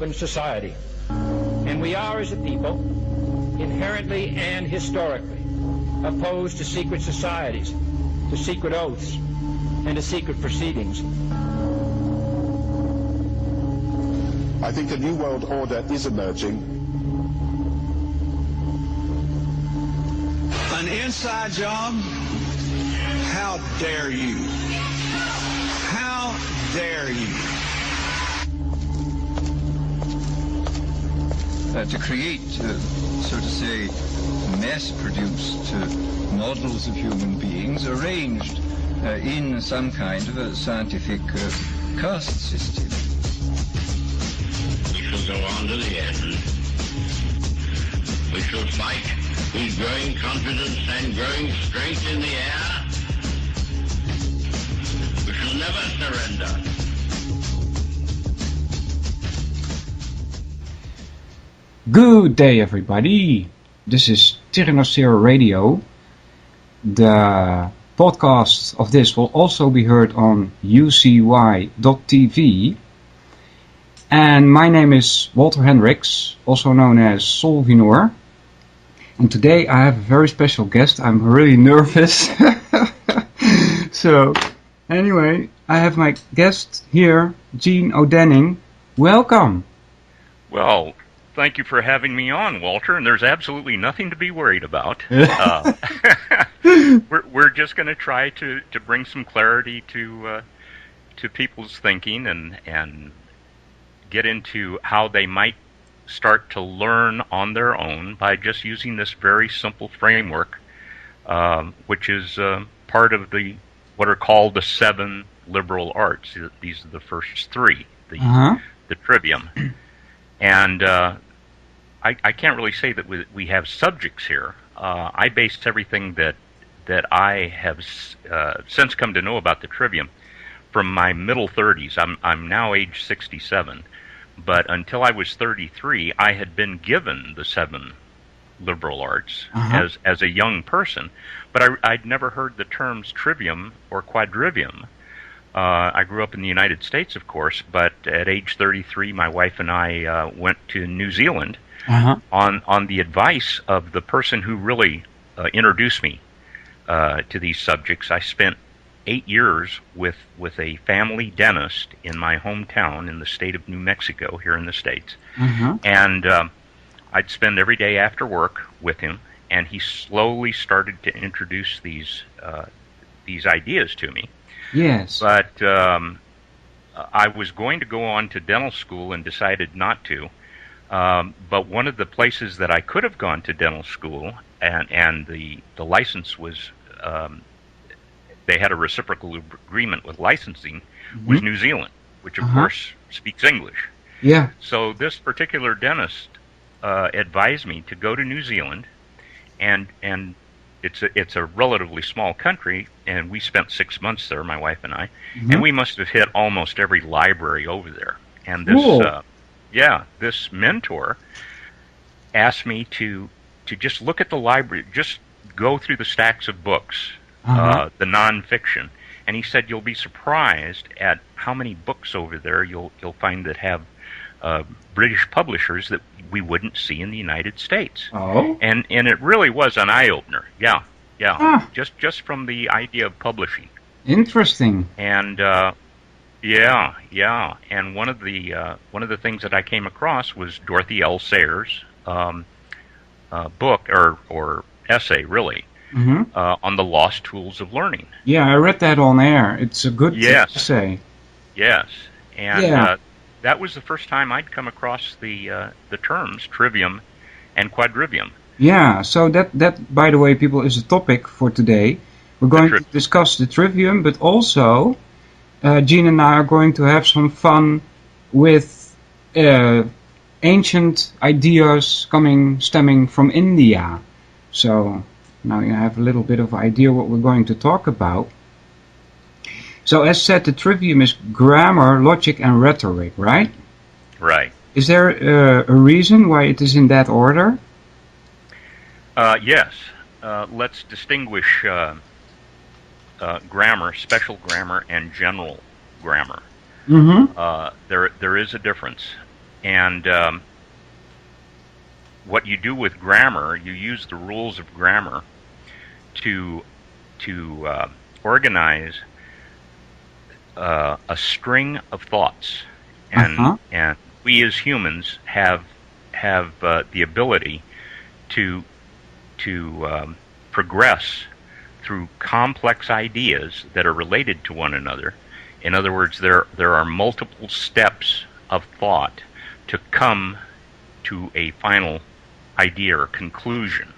open society. And we are, as a people, inherently and historically opposed to secret societies, to secret oaths, and to secret proceedings. I think a new world order is emerging. An inside job? How dare you? How dare you? To create, so to say, mass-produced models of human beings arranged in some kind of a scientific caste system. We shall go on to the end. We shall fight with growing confidence and growing strength in the air. We shall never surrender. Good day, everybody. This is Tyrannosaur Radio. The podcast of this will also be heard on ucy.tv. And my name is Walter Hendricks, also known as Solvinur. And today I have a very special guest. I'm really nervous. So, anyway, I have my guest here, Gene Odening. Welcome. Well, thank you for having me on, Walter, and there's absolutely nothing to be worried about. We're just going to try to bring some clarity to people's thinking and get into how they might start to learn on their own by just using this very simple framework, which is part of what are called the 7 liberal arts. These are the first 3, the trivium. And I can't really say that we have subjects here. I based everything that I have since come to know about the trivium from my middle 30s. I'm now age 67, but until I was 33, I had been given the 7 liberal arts as a young person, but I'd never heard the terms trivium or quadrivium. I grew up in the United States, of course, but at age 33, my wife and I went to New Zealand on the advice of the person who really introduced me to these subjects. I spent 8 years with a family dentist in my hometown in the state of New Mexico here in the States. And I'd spend every day after work with him, and he slowly started to introduce these ideas to me. Yes. But I was going to go on to dental school and decided not to. But one of the places that I could have gone to dental school, and the license was, they had a reciprocal agreement with licensing, was New Zealand, which of course speaks English. Yeah. So this particular dentist advised me to go to New Zealand, and it's a relatively small country, and we spent 6 months there, my wife and I, and we must have hit almost every library over there. And this, this mentor asked me to just look at the library, just go through the stacks of books, the nonfiction, and he said you'll be surprised at how many books over there you'll find that have British publishers that we wouldn't see in the United States. Oh. And it really was an eye-opener. Yeah. Just from the idea of publishing. Interesting. And and one of the things that I came across was Dorothy L. Sayers' book or essay, really, on the lost tools of learning. Yeah, I read that on air. It's a good essay. Yes, and that was the first time I'd come across the terms trivium and quadrivium. Yeah, so that by the way, people, is a topic for today. We're going to discuss the trivium, but also Gene and I are going to have some fun with ancient ideas stemming from India. So now you have a little bit of idea what we're going to talk about. So as said, the trivium is grammar, logic, and rhetoric, right? Right. Is there a reason why it is in that order? Yes. Let's distinguish grammar, special grammar, and general grammar. Mm-hmm. There is a difference. And what you do with grammar, you use the rules of grammar to organize a string of thoughts, and we as humans have the ability to progress through complex ideas that are related to one another. In other words, there are multiple steps of thought to come to a final idea or conclusion.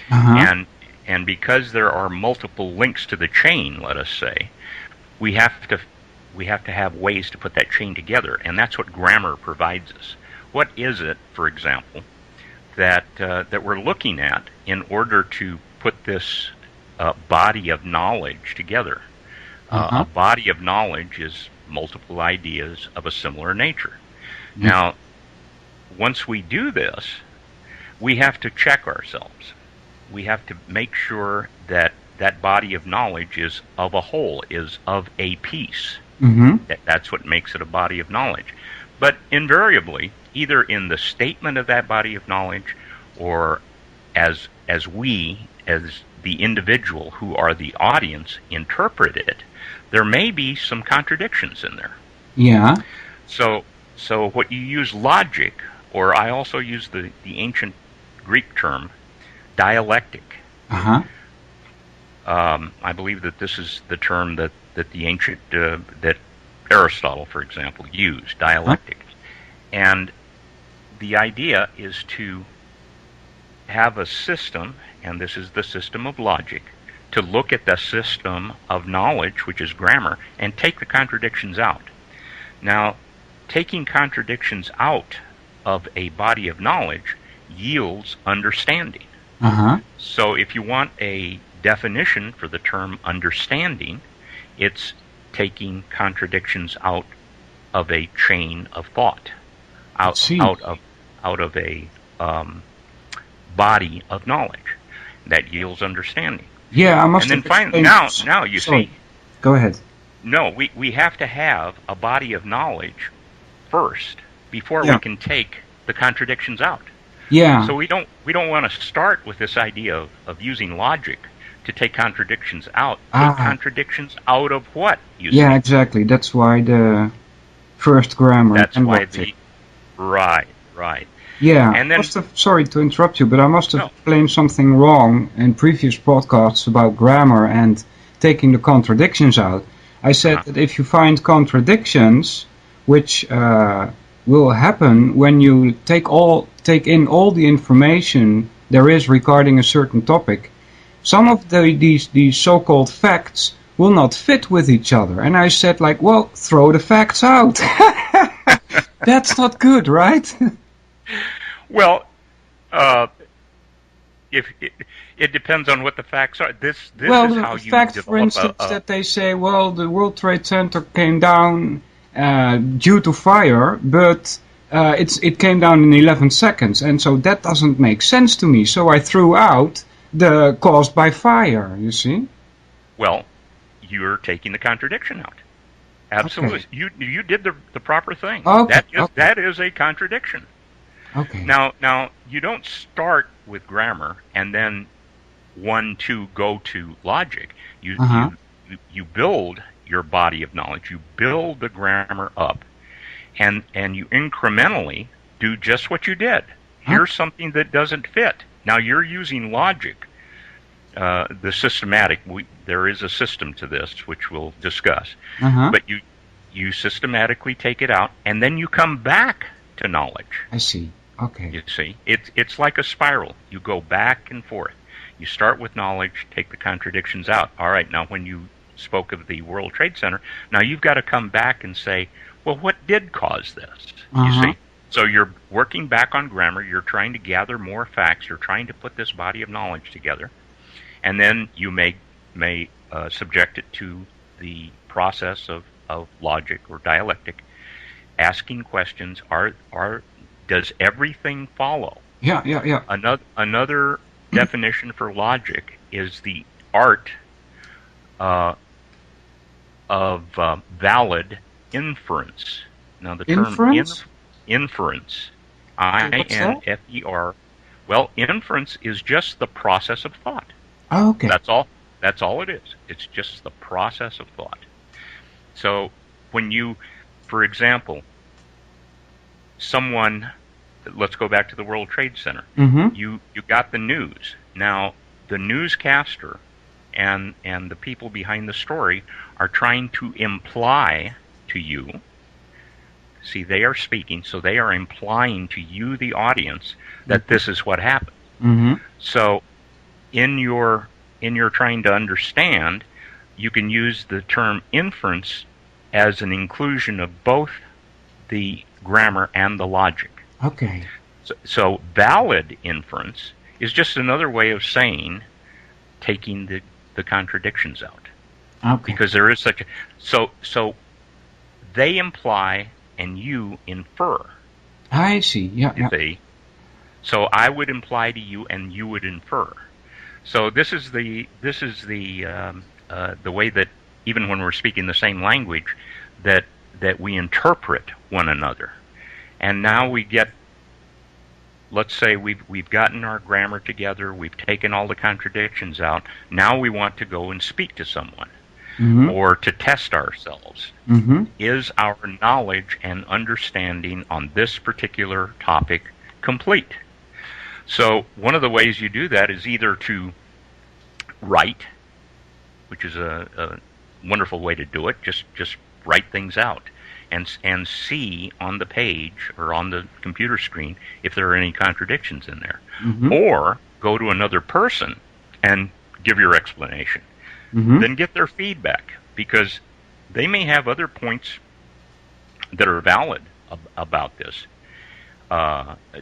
And because there are multiple links to the chain, let us say, we have to have ways to put that chain together, and that's what grammar provides us. What is it, for example, that we're looking at in order to put this body of knowledge together? A body of knowledge is multiple ideas of a similar nature. Now, once we do this, we have to check ourselves. We have to make sure that that body of knowledge is of a whole, is of a piece. That's what makes it a body of knowledge. But invariably, either in the statement of that body of knowledge, or as we, as the individual who are the audience, interpret it, there may be some contradictions in there. Yeah. So what you use logic, or I also use the ancient Greek term dialectic. I believe that this is the term that the ancient that Aristotle, for example, used, dialectic. And the idea is to have a system, and this is the system of logic, to look at the system of knowledge, which is grammar, and take the contradictions out. Now, taking contradictions out of a body of knowledge yields understanding. So if you want a definition for the term understanding, it's taking contradictions out of a chain of thought, out of a body of knowledge that yields understanding. Yeah, I must. And then finally, now you see. Go ahead. No, we have to have a body of knowledge first before we can take the contradictions out. Yeah. So we don't want to start with this idea of using logic to take contradictions out. Take contradictions out of what? Yeah, exactly. That's why the first grammar. That's and why logic. Right. Yeah, and then, sorry to interrupt you, but I must have explained something wrong in previous podcasts about grammar and taking the contradictions out. I said that if you find contradictions, which will happen when you take in all the information there is regarding a certain topic, some of these so-called facts will not fit with each other. And I said, like, well, throw the facts out. That's not good, right? Well, if it depends on what the facts are. This is how you fact, develop for instance, that they say, well, the World Trade Center came down due to fire, but it came down in 11 seconds, and so that doesn't make sense to me. So I threw out the caused by fire. You see? Well, you're taking the contradiction out. Absolutely, okay. You did the proper thing. Okay. That is a contradiction. Okay. Now you don't start with grammar and then go to logic. You build your body of knowledge. You build the grammar up, and you incrementally do just what you did. Here's something that doesn't fit. Now you're using logic. The systematic. There is a system to this, which we'll discuss. But you systematically take it out, and then you come back to knowledge. I see. Okay. You see, it's like a spiral. You go back and forth. You start with knowledge, take the contradictions out. All right, now when you spoke of the World Trade Center, now you've got to come back and say, well, what did cause this? You see? So you're working back on grammar. You're trying to gather more facts. You're trying to put this body of knowledge together. And then you may subject it to the process of logic or dialectic, asking questions. Does everything follow? Yeah. Another definition for logic is the art of valid inference. Now the term inference. What's that? INFER. Well, inference is just the process of thought. Oh, okay. That's all. That's all it is. It's just the process of thought. So when you, for example, someone, let's go back to the World Trade Center. Mm-hmm. You got the news. Now, the newscaster and the people behind the story are trying to imply to you. See, they are speaking, so they are implying to you, the audience, that this is what happened. Mm-hmm. So, in your trying to understand, you can use the term inference as an inclusion of both the grammar and the logic. Okay. So valid inference is just another way of saying taking the contradictions out. Okay. Because there is such a... So they imply and you infer. I see. Yeah. You see? So I would imply to you and you would infer. So this is the way that even when we're speaking the same language, that we interpret one another. And now we get, let's say we've gotten our grammar together, we've taken all the contradictions out. Now we want to go and speak to someone, Mm-hmm. or to test ourselves. Mm-hmm. Is our knowledge and understanding on this particular topic complete? So one of the ways you do that is either to write, which is a wonderful way to do it. Just write things out and see on the page or on the computer screen if there are any contradictions in there. Mm-hmm. Or go to another person and give your explanation. Mm-hmm. Then get their feedback, because they may have other points that are valid about this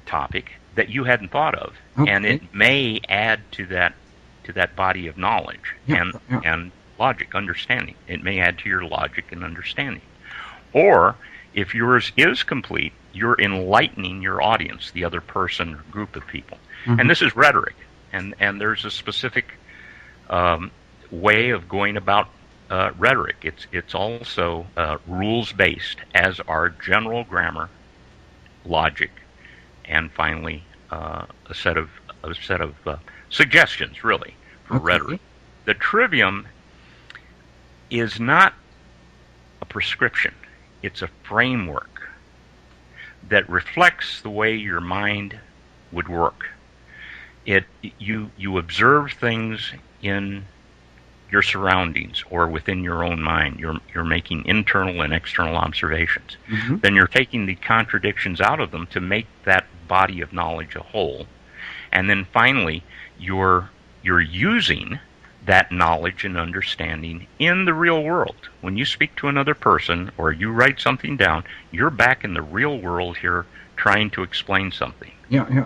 topic that you hadn't thought of, Okay. and it may add to that body of knowledge and logic, understanding. It may add to your logic and understanding. Or if yours is complete, you're enlightening your audience, the other person or group of people. Mm-hmm. And this is rhetoric, and there's a specific way of going about rhetoric. It's also rules based, as are general grammar, logic, and finally a set of suggestions, really, for Okay. rhetoric. The trivium is not a prescription. It's a framework that reflects the way your mind would work. You observe things in your surroundings or within your own mind. You're making internal and external observations. Mm-hmm. Then you're taking the contradictions out of them to make that body of knowledge a whole. And then finally, you're using that knowledge and understanding in the real world. When you speak to another person or you write something down, you're back in the real world here trying to explain something. Yeah.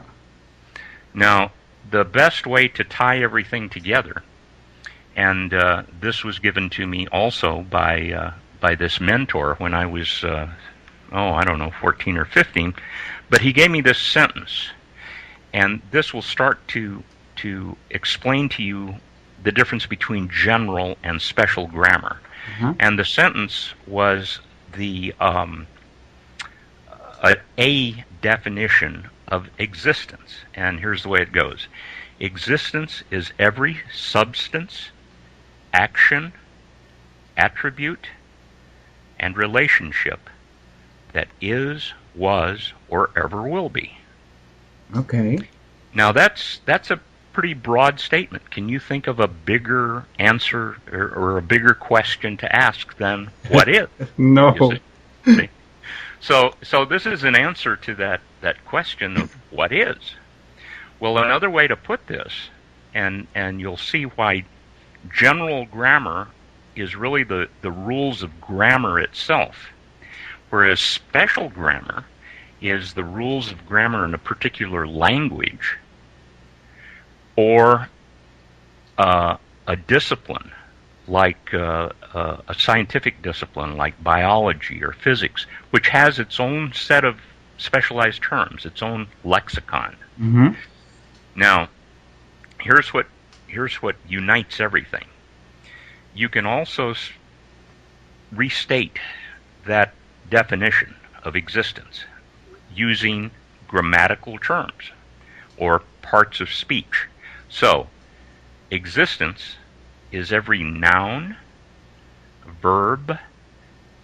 Now, the best way to tie everything together, and this was given to me also by this mentor when I was, 14 or 15, but he gave me this sentence, and this will start to explain to you the difference between general and special grammar. Mm-hmm. And the sentence was a definition of existence. And here's the way it goes. Existence is every substance, action, attribute, and relationship that is, was, or ever will be. Okay. Now that's a pretty broad statement. Can you think of a bigger answer or a bigger question to ask than what is? No. See? So this is an answer to that question of what is. Well, another way to put this, and you'll see why general grammar is really the rules of grammar itself, whereas special grammar is the rules of grammar in a particular language or a discipline, like a scientific discipline like biology or physics, which has its own set of specialized terms, its own lexicon. Mm-hmm. Now, here's what unites everything. You can also restate that definition of existence. using grammatical terms or parts of speech. So, existence is every noun, verb,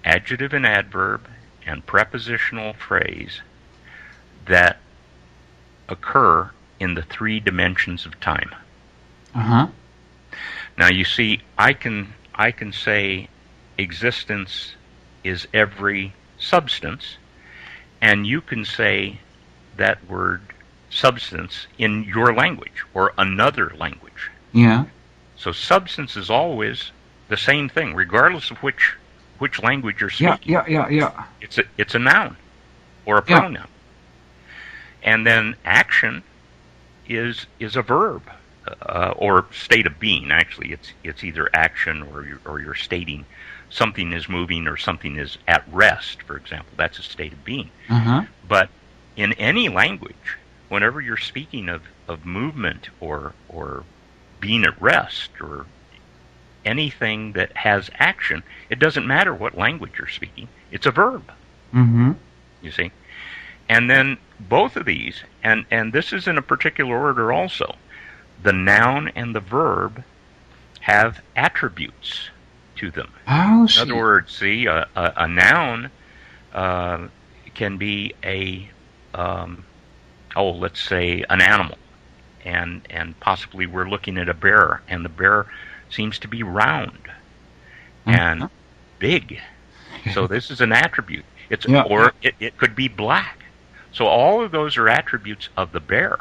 adjective and adverb, and prepositional phrase that occur in the 3 dimensions of time. Uh-huh. Now you see, I can say existence is every substance, and you can say that word substance in your language or another language. Yeah. So substance is always the same thing, regardless of which language you're speaking. Yeah. It's a noun or a pronoun. And then action is a verb or state of being. Actually, it's either action or you're stating something is moving or something is at rest. For example, that's a state of being. Uh-huh. But in any language, whenever you're speaking of movement or being at rest or anything that has action, it doesn't matter what language you're speaking. It's a verb. Mm-hmm. You see? And then both of these, and this is in a particular order also, the noun and the verb have attributes to them. Oh, in other words, see, a noun can be let's say an animal, and possibly we're looking at a bear, and the bear seems to be round and big. So this is an attribute. It could be black. So all of those are attributes of the bear,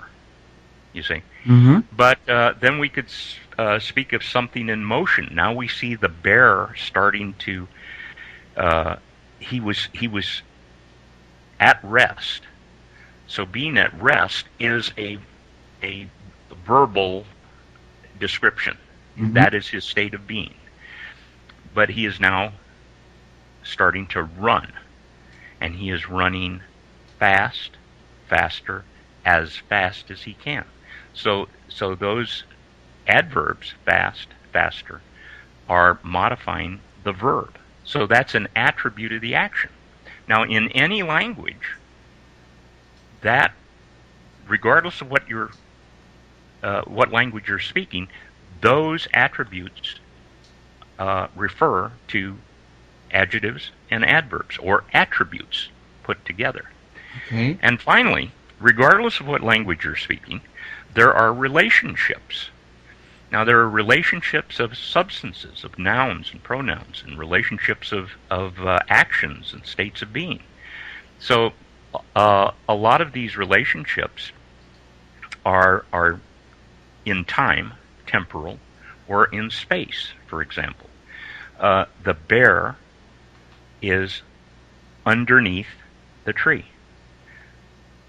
you see. Mm-hmm. But then we could speak of something in motion. Now we see the bear starting to. He was at rest. So being at rest is a verbal description. Mm-hmm. That is his state of being. But he is now starting to run, and he is running faster, as fast as he can. So those adverbs, fast, faster, are modifying the verb. So that's an attribute of the action. Now, in any language, that, regardless of what language you're speaking, those attributes refer to adjectives and adverbs, or attributes put together. Okay. And finally, regardless of what language you're speaking, there are relationships. Now, there are relationships of substances, of nouns and pronouns, and relationships of actions and states of being. So, a lot of these relationships are in time, temporal, or in space. For example, the bear is underneath the tree.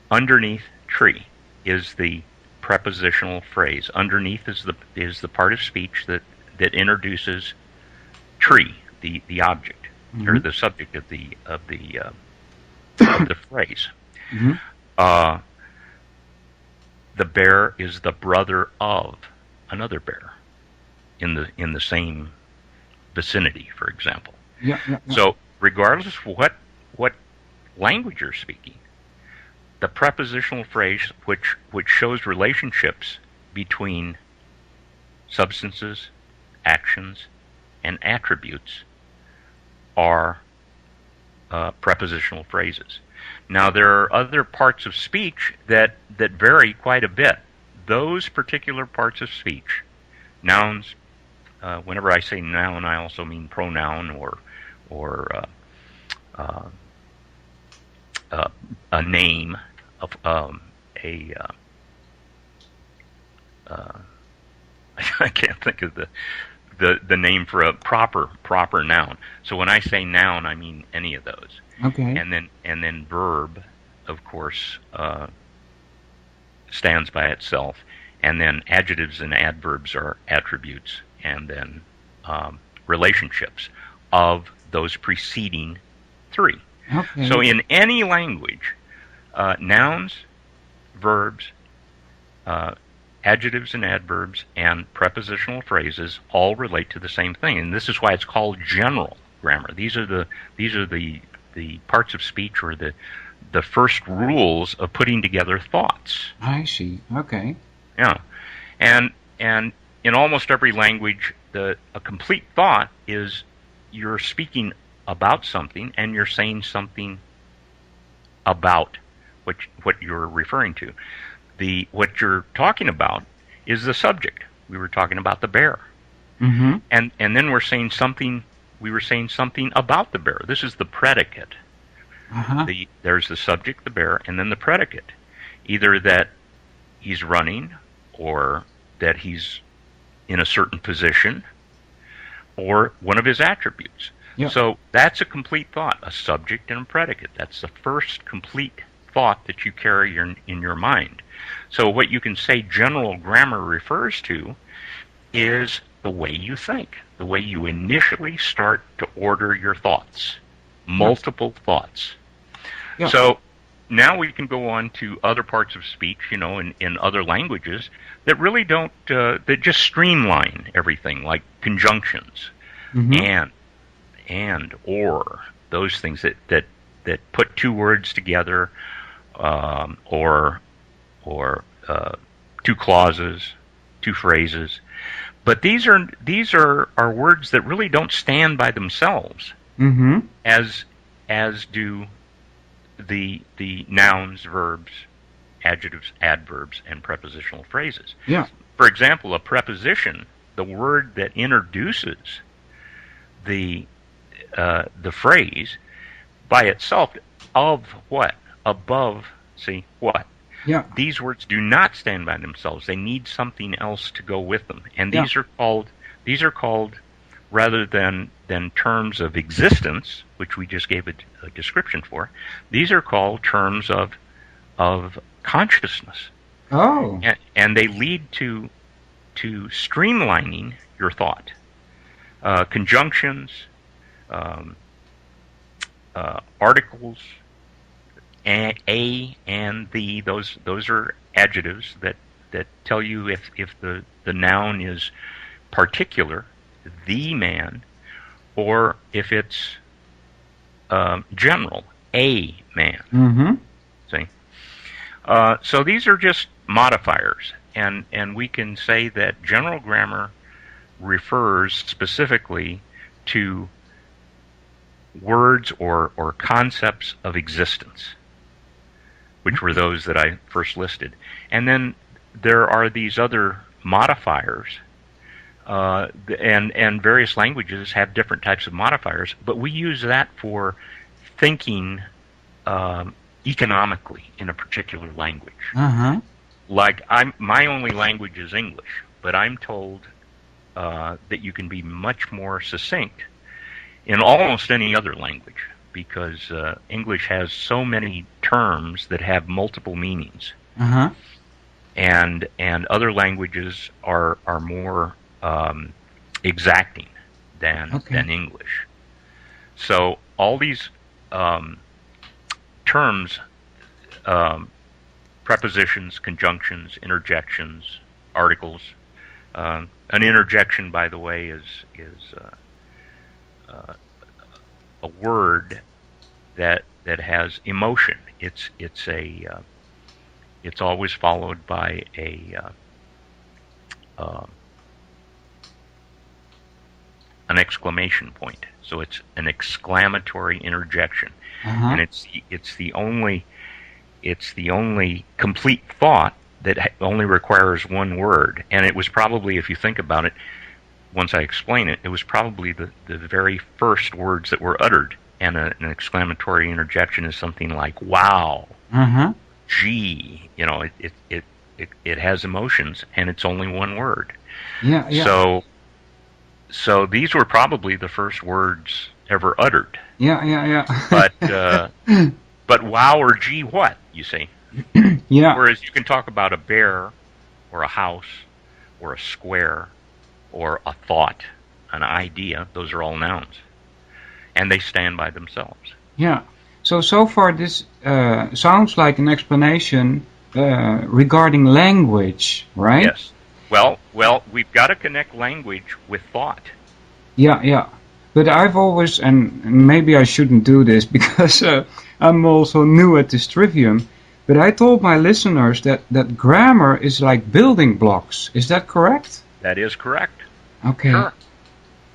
Underneath tree is the prepositional phrase. Underneath is the part of speech that introduces tree, the object, mm-hmm. or the subject of the phrase. Mm-hmm. The bear is the brother of another bear in the same vicinity, for example. Yeah. So regardless of what language you're speaking, the prepositional phrase which shows relationships between substances, actions, and attributes are prepositional phrases. Now, there are other parts of speech that vary quite a bit. Those particular parts of speech, nouns, whenever I say noun, I also mean pronoun or a name of I can't think of the name for a proper noun. So when I say noun, I mean any of those. Okay. And then verb, of course, stands by itself. And then adjectives and adverbs are attributes, and then relationships of those preceding three. Okay. So in any language, nouns, verbs, adjectives and adverbs, and prepositional phrases all relate to the same thing, and this is why it's called general grammar. These are the parts of speech, or the the first rules of putting together thoughts. I see. Okay. Yeah, and in almost every language, a complete thought is you're speaking about something and you're saying something about what you're referring to. What you're talking about is the subject. We were talking about the bear, Mm-hmm. and then we're saying something. We were saying something about the bear. This is the predicate. Uh-huh. There's the subject, the bear, and then the predicate. Either that he's running, or that he's in a certain position, or one of his attributes. Yeah. So that's a complete thought, a subject and a predicate. That's the first complete thought that you carry in your mind. So what you can say general grammar refers to is the way you think, the way you initially start to order your thoughts, multiple thoughts. Yeah. So now we can go on to other parts of speech, in other languages that really don't, that just streamline everything, like conjunctions, Mm-hmm. and, or, those things that put two words together, or two clauses, two phrases. But these are words that really don't stand by themselves, Mm-hmm. as do the nouns, verbs, adjectives, adverbs, and prepositional phrases. Yeah. For example, a preposition, the word that introduces the phrase by itself, of what, above, see what. Yeah. These words do not stand by themselves. They need something else to go with them, and Yeah. these are called rather than terms of existence, which we just gave a description for. These are called terms of consciousness, Oh. and they lead to streamlining your thought. Conjunctions, articles, a and the, those are adjectives that tell you if the noun is particular, the man, or if it's general, a man. Mm-hmm. See? So these are just modifiers, and we can say that general grammar refers specifically to words or concepts of existence, which were those that I first listed. And then there are these other modifiers, and various languages have different types of modifiers, but we use that for thinking economically in a particular language. Uh-huh. Like, my only language is English, but I'm told that you can be much more succinct in almost any other language, because English has so many terms that have multiple meanings, Uh-huh. and other languages are more exacting than English. So all these terms, prepositions, conjunctions, interjections, articles. An interjection, by the way, is a word that has emotion. It's always followed by an exclamation point. So it's an exclamatory interjection, Uh-huh. and it's the only complete thought that only requires one word. And it was probably, if you think about it, once I explain it, it was probably the very first words that were uttered. And an exclamatory interjection is something like "wow," Uh-huh. "gee." It has emotions, and it's only one word. Yeah, yeah. So these were probably the first words ever uttered. Yeah, yeah, yeah. But wow or gee what, you see. Yeah. Whereas you can talk about a bear, or a house, or a square, or a thought, an idea. Those are all nouns, and they stand by themselves. Yeah. So far this sounds like an explanation regarding language, right? Yes. Well, we've got to connect language with thought. Yeah, yeah. But I've always, and maybe I shouldn't do this, because I'm also new at this trivium. But I told my listeners that grammar is like building blocks. Is that correct? That is correct. Okay. Sure.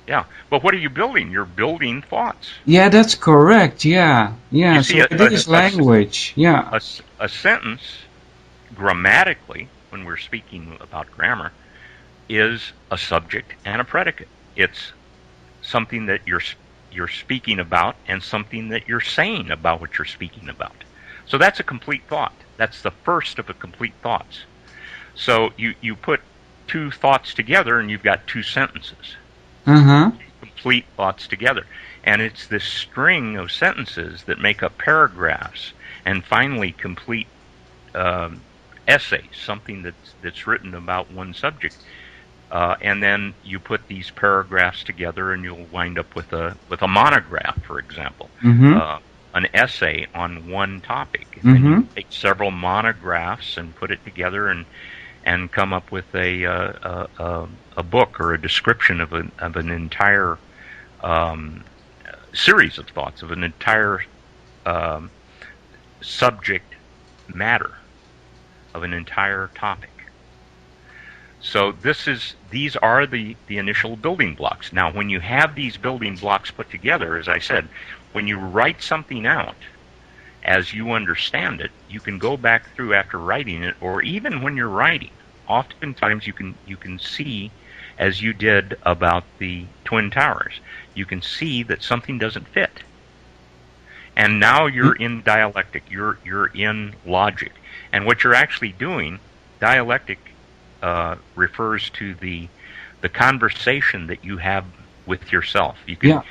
Yeah. But what are you building? You're building thoughts. Yeah, that's correct. Yeah. Yeah. You So see, it is language. Yeah. A sentence, grammatically, when we're speaking about grammar, is a subject and a predicate. It's something that you're speaking about and something that you're saying about what you're speaking about. So that's a complete thought. That's the first of the complete thoughts. So you put two thoughts together and you've got two sentences. Complete thoughts together. And it's this string of sentences that make up paragraphs and finally complete essays, something that's written about one subject. And then you put these paragraphs together and you'll wind up with a monograph, for example. An essay on one topic. And then you take several monographs and put it together and come up with a book or a description of an entire series of thoughts, of an entire subject matter, of an entire topic. So these are the initial building blocks. Now, when you have these building blocks put together, as I said, when you write something out as you understand it, you can go back through after writing it, or even when you're writing. Oftentimes you can see, as you did about the Twin Towers, you can see that something doesn't fit. And now you're in dialectic, you're in logic. And what you're actually doing, dialectic refers to the conversation that you have with yourself. You can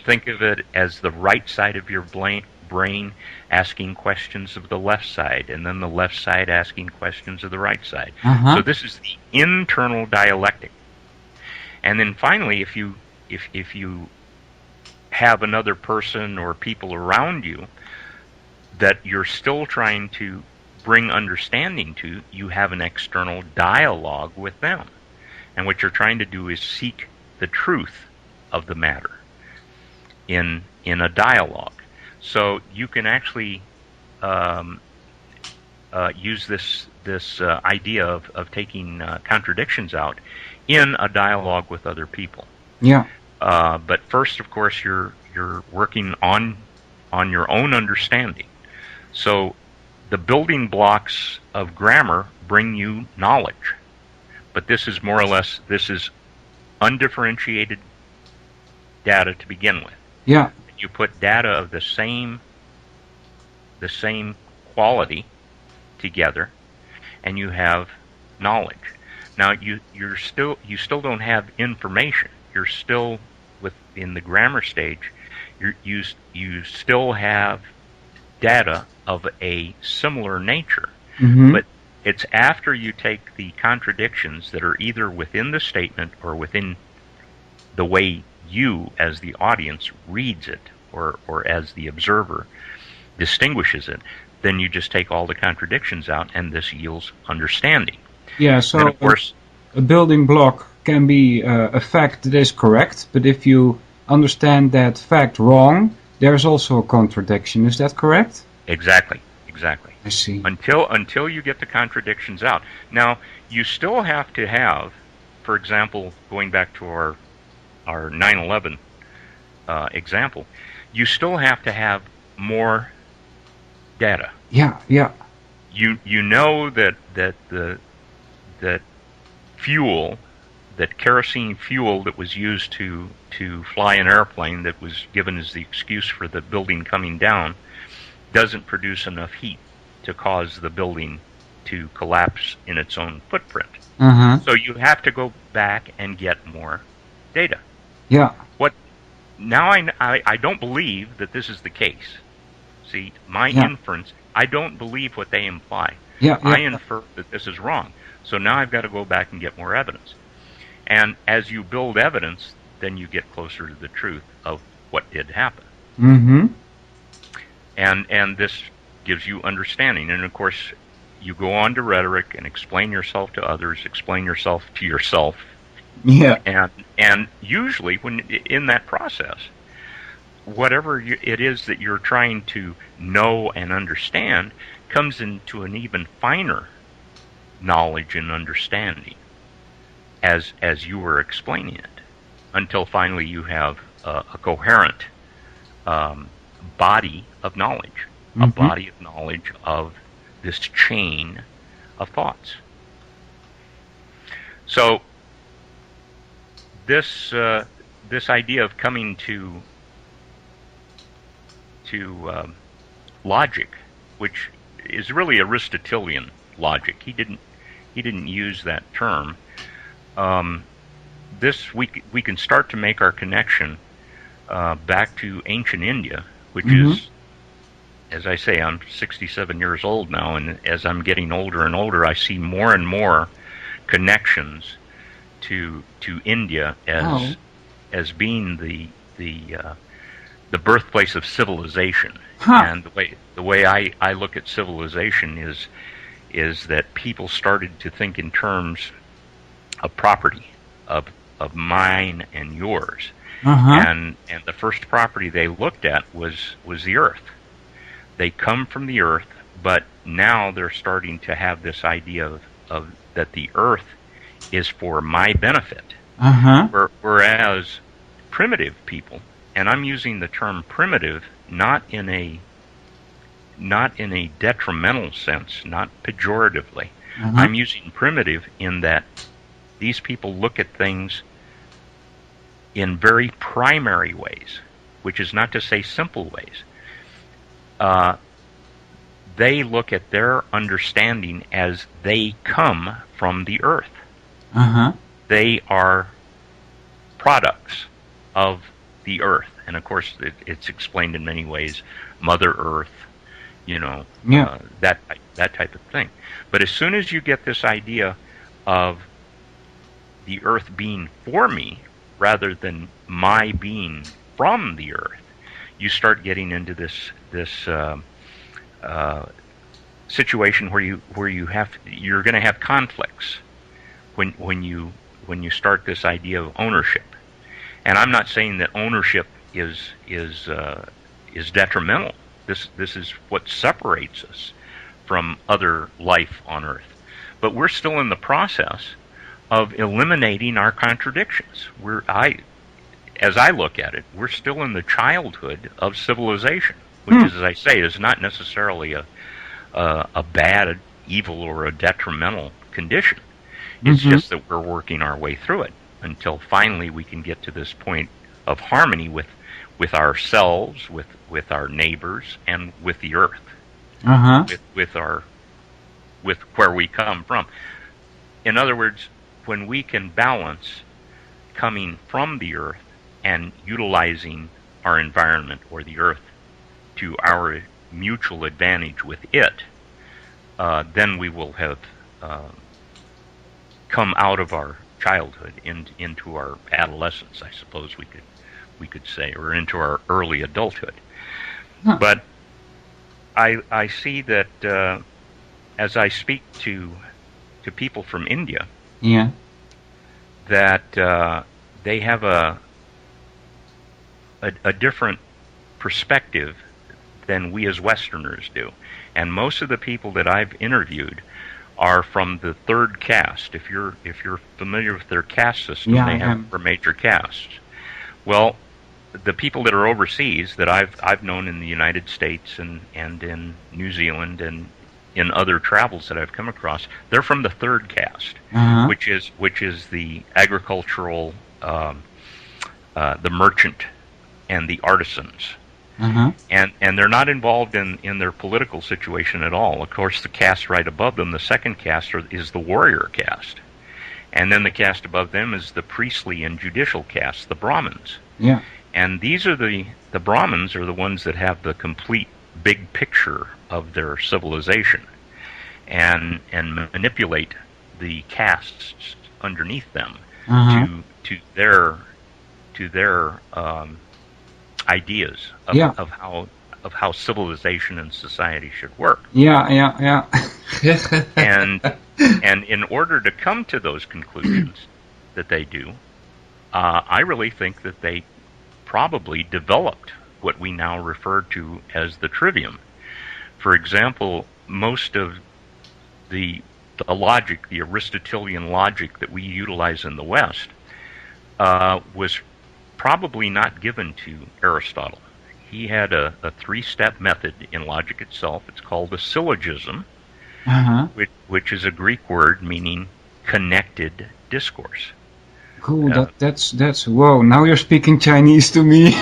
think of it as the right side of your brain asking questions of the left side, and then the left side asking questions of the right side. So this is the internal dialectic. And then finally, if you have another person or people around you that you're still trying to bring understanding to, you have an external dialogue with them. And what you're trying to do is seek the truth of the matter in a dialogue. So you can actually use this idea of taking contradictions out in a dialogue with other people. Yeah. But first, of course, you're working on your own understanding. So the building blocks of grammar bring you knowledge, but this is more or less undifferentiated data to begin with. Yeah. You put data of the same quality together, and you have knowledge. Now you still don't have information. You're still in the grammar stage. You still have data of a similar nature, but it's after you take the contradictions that are either within the statement or within the way you, as the audience, reads it, or as the observer distinguishes it, then you just take all the contradictions out, and this yields understanding. Yeah, so and of course, a building block can be a fact that is correct, but if you understand that fact wrong, there's also a contradiction. Is that correct? Exactly. I see. Until you get the contradictions out. Now, you still have to have, for example, going back to our 9/11 example, you still have to have more data. Yeah. You know that fuel, that kerosene fuel that was used to fly an airplane, that was given as the excuse for the building coming down, doesn't produce enough heat to cause the building to collapse in its own footprint. So you have to go back and get more data. Yeah. Now I don't believe that this is the case. See, my inference, I don't believe what they imply. I infer that this is wrong. So now I've got to go back and get more evidence. And as you build evidence, then you get closer to the truth of what did happen. And this gives you understanding. And of course, you go on to rhetoric and explain yourself to others, explain yourself to yourself. Yeah. And usually, when in that process, whatever it is that you're trying to know and understand comes into an even finer knowledge and understanding as you were explaining it, until finally you have a coherent body of knowledge, a body of knowledge of this chain of thoughts. So this idea of coming to logic, which is really Aristotelian logic. He didn't use that term. This we can start to make our connection back to ancient India, which is, as I say, I'm 67 years old now, and as I'm getting older and older, I see more and more connections to India as being the birthplace of civilization. And the way I look at civilization is that people started to think in terms of property, of mine and yours. And the first property they looked at was the earth. They come from the earth, but now they're starting to have this idea of that the earth is for my benefit. Whereas primitive people, and I'm using the term primitive not in a detrimental sense, not pejoratively. I'm using primitive in that these people look at things in very primary ways, which is not to say simple ways. They look at their understanding as they come from the earth. They are products of the earth. And of course, it's explained in many ways, Mother Earth, that type of thing. But as soon as you get this idea of the earth being for me rather than my being from the earth, you start getting into this situation where you're going to have conflicts when you start this idea of ownership. And I'm not saying that ownership is detrimental. This is what separates us from other life on Earth. But we're still in the process of eliminating our contradictions. As I look at it, we're still in the childhood of civilization, which is, as I say, is not necessarily a bad, evil, or a detrimental condition. It's just that we're working our way through it until finally we can get to this point of harmony with ourselves, with our neighbors, and with the earth, with where we come from. In other words, when we can balance coming from the earth and utilizing our environment or the earth to our mutual advantage with it, then we will have come out of our childhood into our adolescence, I suppose we could say, or into our early adulthood. But I see that as I speak to people from India, that they have a different perspective than we as Westerners do. And most of the people that I've interviewed are from the third caste. If you're familiar with their caste system, they have four major castes. Well, the people that are overseas that I've known in the United States and in New Zealand and in other travels that I've come across, they're from the third caste, which is the agricultural, the merchant, and the artisans. And they're not involved in their political situation at all. Of course, the caste right above them, the second caste, is the warrior caste. And then the caste above them is the priestly and judicial caste, the Brahmins. And these are the Brahmins are the ones that have the complete big picture of their civilization and manipulate the castes underneath them to their ideas of how civilization and society should work. And in order to come to those conclusions that they do, I really think that they probably developed what we now refer to as the trivium. For example, most of the logic, the Aristotelian logic that we utilize in the West, was probably not given to Aristotle. He had a three-step method in logic itself. It's called a syllogism, which is a Greek word meaning connected discourse. Cool. That's whoa. Now you're speaking Chinese to me.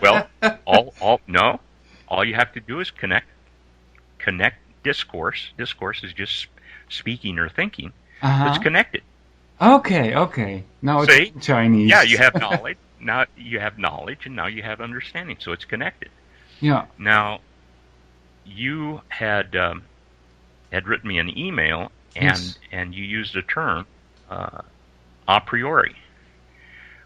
Well, all you have to do is connect discourse. Discourse is just speaking or thinking. It's connected. Okay. Now it's See? Chinese. Yeah, you have knowledge. Now you have knowledge, and now you have understanding. So it's connected. Yeah. Now, you had written me an email, Yes. and you used a term, a priori,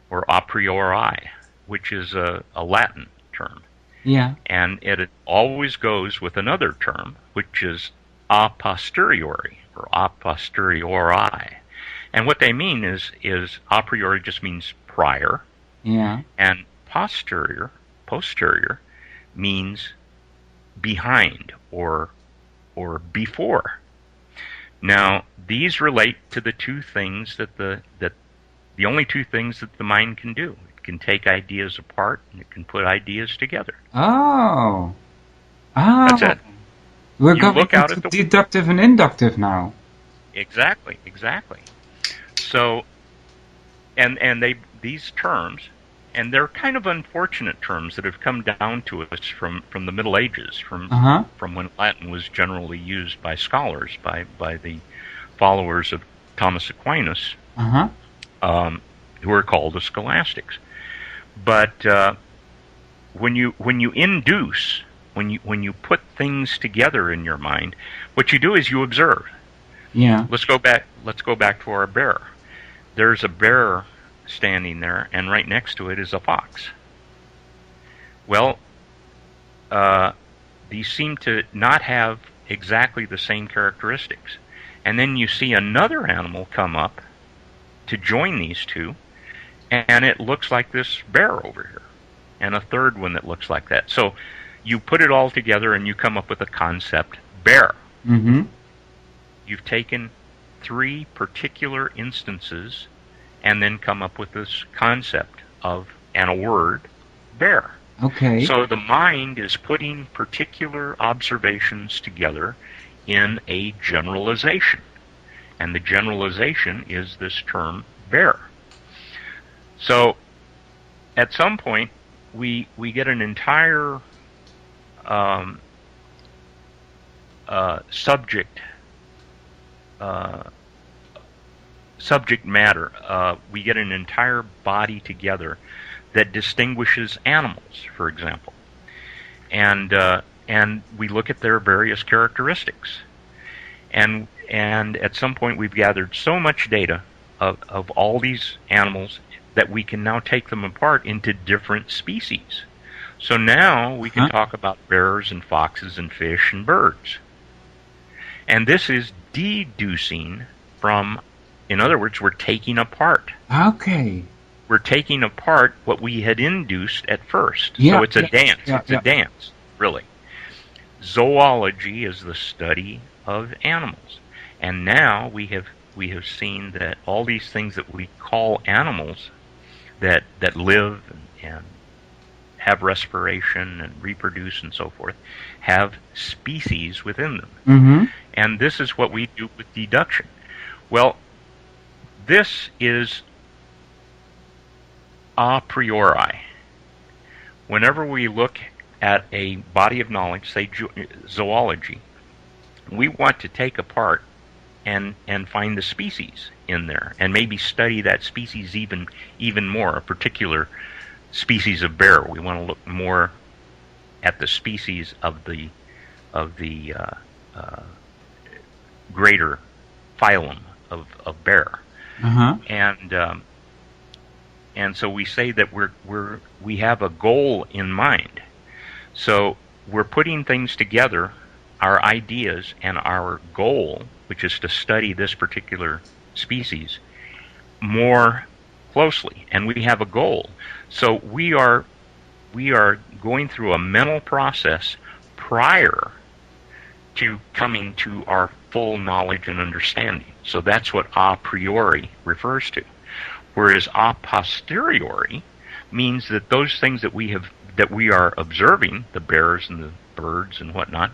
or a priori, which is a Latin term. Yeah. And it always goes with another term, which is a posteriori, or a posteriori. And what they mean is a priori just means prior, Yeah. and posterior means behind or before. Now, these relate to the two things that the only two things that the mind can do. It can take ideas apart and it can put ideas together. Oh. That's it. We're You going look out into at the- deductive and inductive now. Exactly. So, and these terms, and they're kind of unfortunate terms that have come down to us from the Middle Ages, from when Latin was generally used by scholars, by the followers of Thomas Aquinas, who are called the scholastics. But when you induce, when you put things together in your mind, what you do is you observe. Yeah. Let's go back to our bear. There's a bear standing there, and right next to it is a fox. Well, these seem to not have exactly the same characteristics. And then you see another animal come up to join these two, and it looks like this bear over here, and a third one that looks like that. So you put it all together and you come up with a concept, bear. Mm-hmm. You've taken three particular instances and then come up with this concept and a word, bear. Okay. So the mind is putting particular observations together in a generalization. And the generalization is this term, bear. So at some point, we get an entire subject matter. We get an entire body together that distinguishes animals, for example, and we look at their various characteristics, and at some point we've gathered so much data of all these animals that we can now take them apart into different species. So now we can talk about bears and foxes and fish and birds. And this is deducing from, in other words, we're taking apart. Okay. We're taking apart what we had induced at first. Yeah, So it's a dance. Yeah, it's a dance, really. Zoology is the study of animals. And now we have seen that all these things that we call animals that live and have respiration and reproduce and so forth have species within them. Mm-hmm. And this is what we do with deduction. Well, this is a priori. Whenever we look at a body of knowledge, say zoology, we want to take apart and find the species in there, and maybe study that species even more, a particular species of bear. We want to look more at the species of the greater phylum of bear. And so we say that we have a goal in mind. So we're putting things together, our ideas and our goal, which is to study this particular species more closely, and we have a goal. So we are we are going through a mental process prior to coming to our full knowledge and understanding. So that's what a priori refers to. Whereas a posteriori means that those things that we are observing, the bears and the birds and whatnot,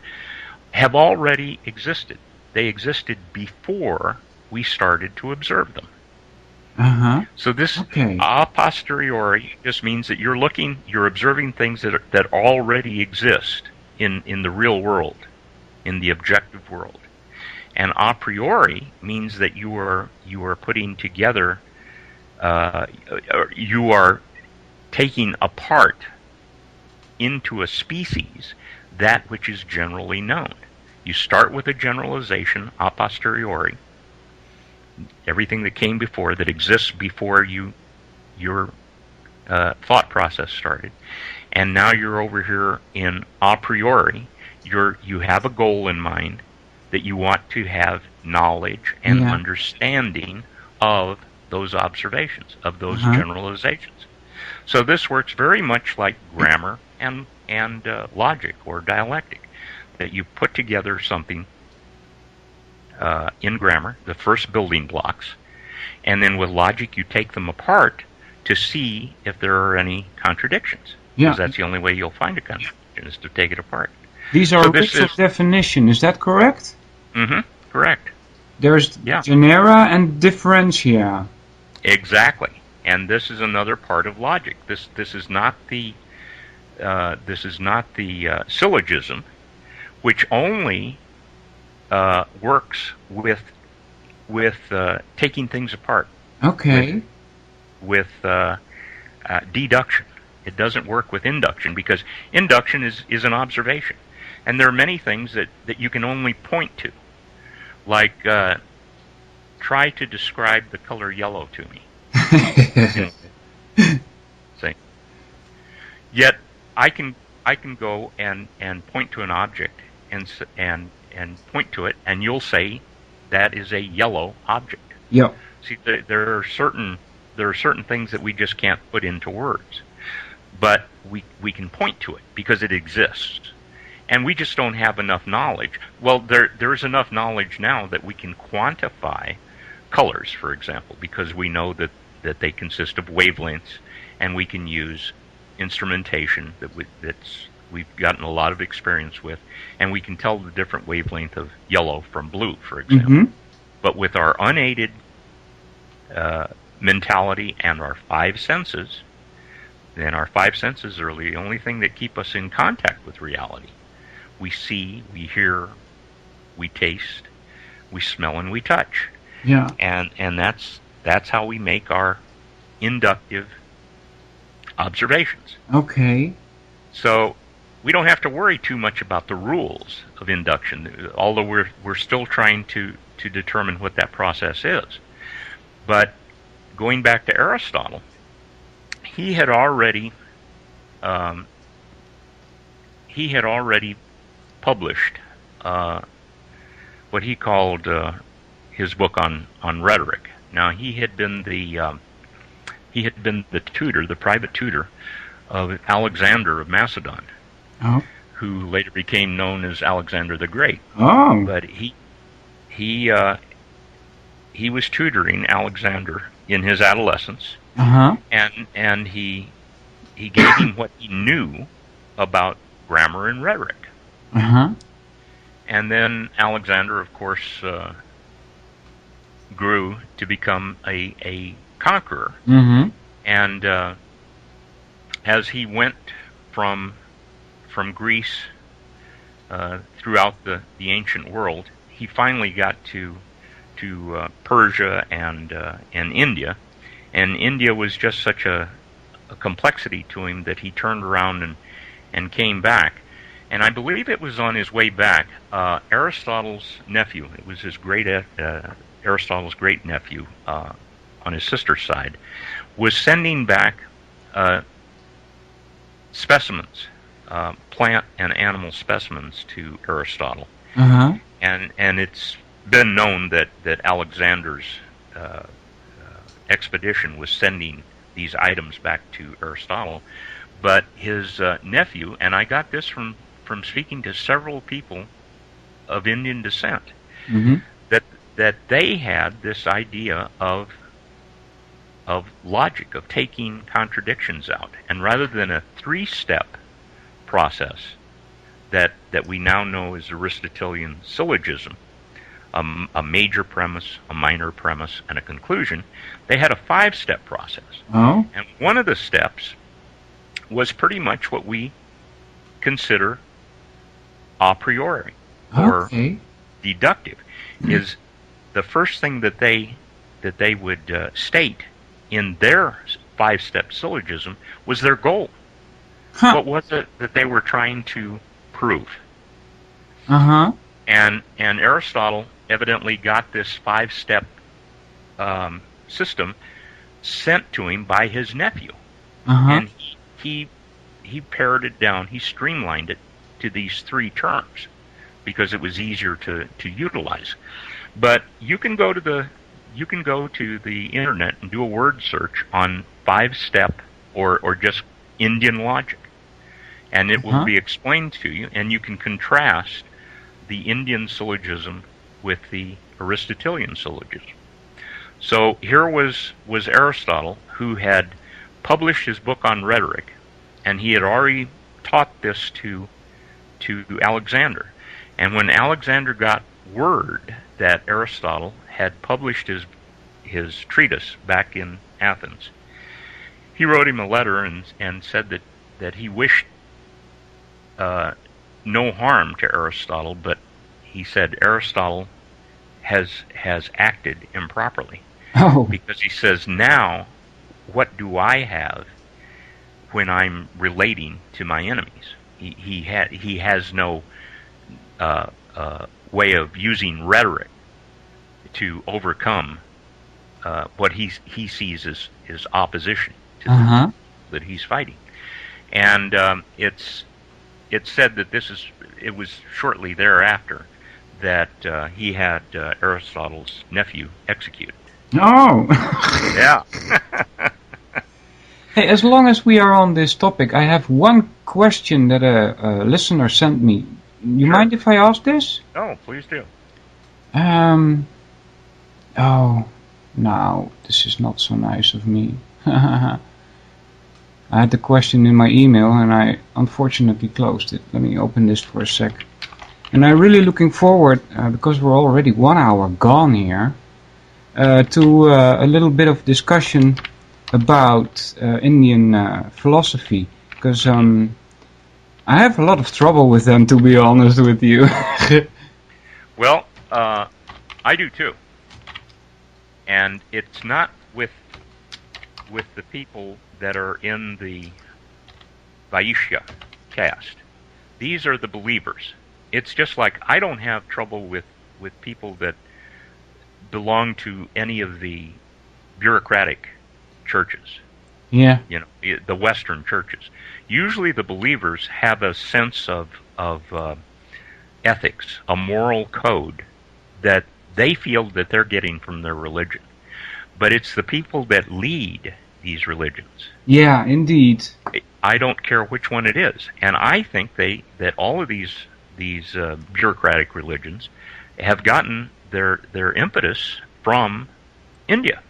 have already existed. They existed before we started to observe them. So this a posteriori just means that you're observing things that already exist in the real world, in the objective world. And a priori means that you are putting together, you are taking apart into a species that which is generally known. You start with a generalization a posteriori, everything that came before, that exists before your thought process started, and now you're over here in a priori. You have a goal in mind that you want to have knowledge and understanding of those observations, of those generalizations. So this works very much like grammar and logic or dialectic, that you put together something in grammar, the first building blocks, and then with logic you take them apart to see if there are any contradictions. Because that's the only way you'll find a contradiction, is to take it apart. These are rules of definition, is that correct? Correct. There's genera and differentia. Exactly. And this is another part of logic. This is not the syllogism, which only works with taking things apart. Okay. With deduction. It doesn't work with induction, because induction is an observation. And there are many things that you can only point to. Like, try to describe the color yellow to me. See? Yet, I can go and point to an object and point to it, and you'll say that is a yellow object. Yeah. See, there are certain things that we just can't put into words, but we can point to it because it exists, and we just don't have enough knowledge. Well, there's enough knowledge now that we can quantify colors, for example, because we know that they consist of wavelengths, and we can use instrumentation that's we've gotten a lot of experience with, and we can tell the different wavelength of yellow from blue, for example. But with our unaided mentality and our five senses, then our five senses are the only thing that keep us in contact with reality. We see, we hear, we taste, we smell, and we touch. Yeah. And that's how we make our inductive observations. Okay. So we don't have to worry too much about the rules of induction, although we're still trying to determine what that process is. But going back to Aristotle, he had already published what he called his book on rhetoric. Now, he had been the tutor, the private tutor of Alexander of Macedon, who later became known as Alexander the Great. But he was tutoring Alexander in his adolescence, and he gave him what he knew about grammar and rhetoric. And then Alexander, of course, grew to become a conqueror. And as he went from Greece throughout the ancient world, he finally got to Persia and India, and India was just such a complexity to him that he turned around and came back. And I believe it was on his way back, Aristotle's nephew, it was his Aristotle's great nephew on his sister's side, was sending back specimens, plant and animal specimens to Aristotle. And it's been known that Alexander's expedition was sending these items back to Aristotle, But his nephew, and I got this from speaking to several people of Indian descent, that they had this idea of logic, of taking contradictions out, and rather than a 3-step process that we now know as Aristotelian syllogism, a major premise, a minor premise, and a conclusion, they had a 5-step process. Oh. And one of the steps was pretty much what we consider a priori, or deductive, is the first thing that they would state in their 5-step syllogism was their goal. What was it that they were trying to prove? And Aristotle evidently got this 5-step system sent to him by his nephew, and he pared it down. He streamlined it to these 3 terms because it was easier to utilize. But you can go to the internet and do a word search on 5-step or just Indian logic, and it will be explained to you, and you can contrast the Indian syllogism with the Aristotelian syllogism. So here was Aristotle, who had published his book on rhetoric, and he had already taught this to Alexander. And when Alexander got word that Aristotle had published his treatise back in Athens, he wrote him a letter and said that he wished no harm to Aristotle, but he said Aristotle has acted improperly. Because he says, now what do I have when I'm relating to my enemies? He has no way of using rhetoric to overcome what he sees as his opposition to the that he's fighting. And it's said that it was shortly thereafter that he had Aristotle's nephew executed. Oh. Yeah. Hey, as long as we are on this topic, I have one question that a listener sent me. You mind if I ask this? Oh, please do. Oh, no, this is not so nice of me. I had the question in my email and I unfortunately closed it. Let me open this for a sec. And I'm really looking forward, because we're already 1 hour gone here, to a little bit of discussion about Indian philosophy, because I have a lot of trouble with them, to be honest with you. Well, I do too, and it's not with the people that are in the Vaishya caste. These are the believers. It's just like I don't have trouble with people that belong to any of the bureaucratic churches. Yeah. You know, the Western churches. Usually the believers have a sense of ethics, a moral code that they feel that they're getting from their religion. But it's the people that lead these religions. Yeah, indeed. I don't care which one it is. And I think that all of these bureaucratic religions have gotten their impetus from India.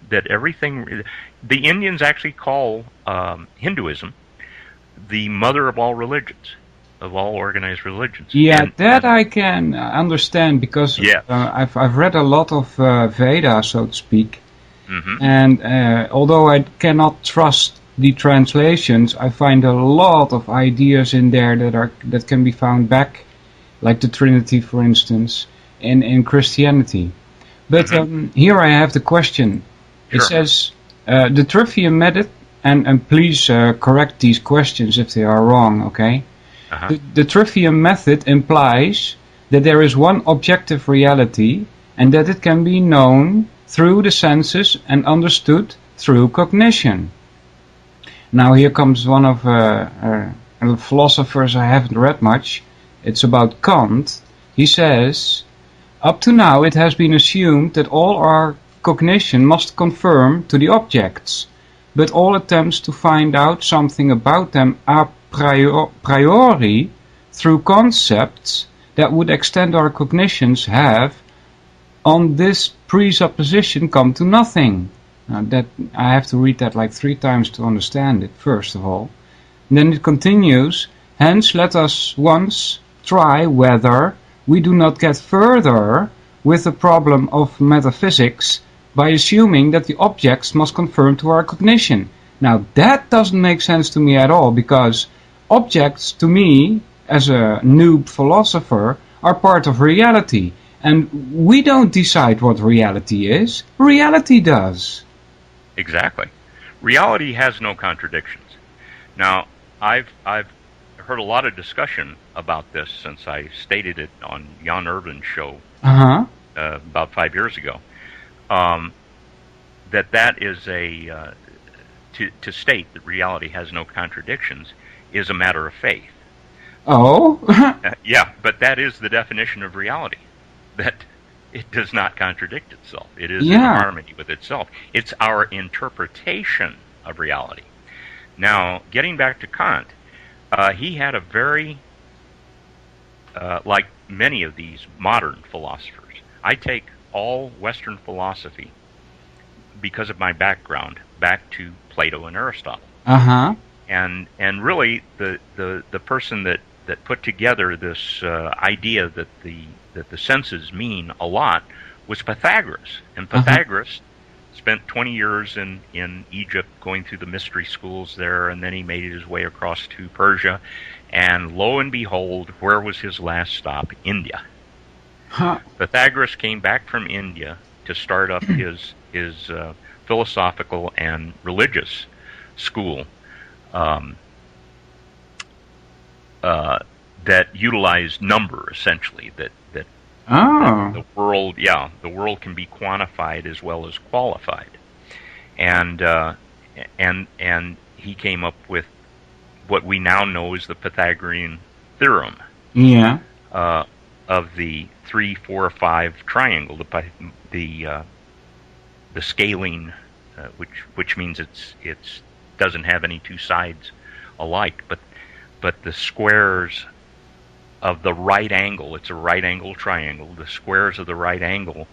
That everything, the Indians actually call Hinduism the mother of all religions, of all organized religions. Yeah, and I can understand, because I've read a lot of Veda, so to speak, and although I cannot trust the translations, I find a lot of ideas in there that can be found back, like the Trinity, for instance, in Christianity. But here I have the question. It says, the trivium method, and please correct these questions if they are wrong, okay? The trivium method implies that there is one objective reality and that it can be known through the senses and understood through cognition. Now here comes one of the philosophers I haven't read much. It's about Kant. He says, up to now it has been assumed that all our cognition must conform to the objects. but all attempts to find out something about them a priori through concepts that would extend our cognitions have, on this presupposition, come to nothing. Now that I have to read that like 3 times to understand it, first of all. And then it continues, hence let us once try whether we do not get further with the problem of metaphysics by assuming that the objects must conform to our cognition. Now that doesn't make sense to me at all, because objects, to me, as a noob philosopher, are part of reality. And we don't decide what reality is. Reality does. Exactly. Reality has no contradictions. Now, I've heard a lot of discussion about this since I stated it on Jan Irvin's show about 5 years ago. That is to state that reality has no contradictions is a matter of faith. Oh? Yeah, but that is the definition of reality. That it does not contradict itself. It is in harmony with itself. It's our interpretation of reality. Now, getting back to Kant, he had a very, like many of these modern philosophers, I take all Western philosophy, because of my background, back to Plato and Aristotle. And really, the person that put together this idea that the senses mean a lot was Pythagoras. And Pythagoras spent 20 years in Egypt going through the mystery schools there, and then he made his way across to Persia. And lo and behold, where was his last stop? India. Pythagoras came back from India to start up his philosophical and religious school that utilized number, essentially, that the world can be quantified as well as qualified, and he came up with what we now know as the Pythagorean theorem. Of the 3, 4, 5 triangle, the scaling, which means it's doesn't have any two sides alike, but the squares of the right angle, it's a right angle triangle, the squares of the right angle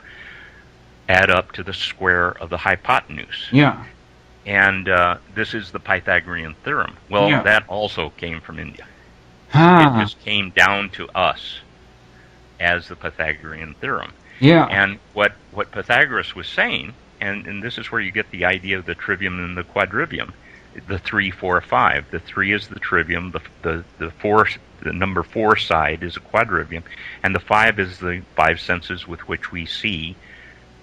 add up to the square of the hypotenuse. And this is the Pythagorean theorem. Well, that also came from India. It just came down to us as the Pythagorean theorem. And what Pythagoras was saying, and this is where you get the idea of the trivium and the quadrivium, the 3, 4, 5. The 3 is the trivium, the number 4 side is a quadrivium, and the 5 is the 5 senses with which we see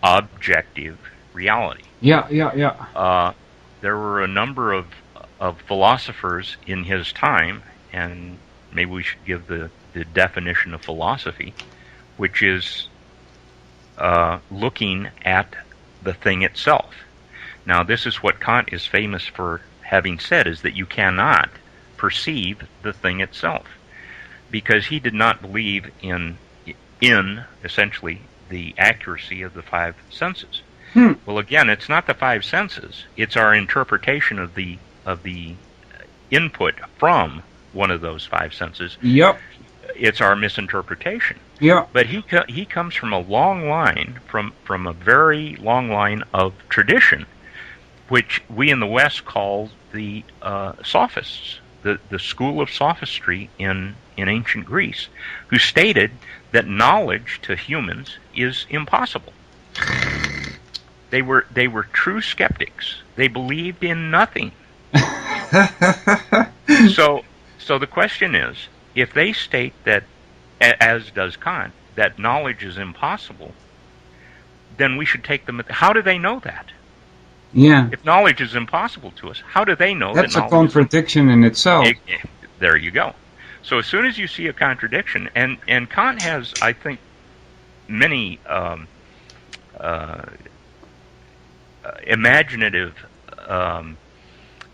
objective reality. There were a number of philosophers in his time, and maybe we should give the definition of philosophy, which is looking at the thing itself. Now, this is what Kant is famous for having said, is that you cannot perceive the thing itself, because he did not believe in essentially the accuracy of the 5 senses. Well, again, it's not the 5 senses; it's our interpretation of the input from one of those 5 senses. It's our misinterpretation. But he comes from a long line, from a very long line of tradition, which we in the West call the sophists, the school of sophistry in ancient Greece, who stated that knowledge to humans is impossible. They were true skeptics. They believed in nothing. So the question is, if they state that, as does Kant, that knowledge is impossible, then we should take them. How do they know that? If knowledge is impossible to us, how do they know that knowledge? That's a contradiction in itself. There you go. So as soon as you see a contradiction, and Kant has, I think, many imaginative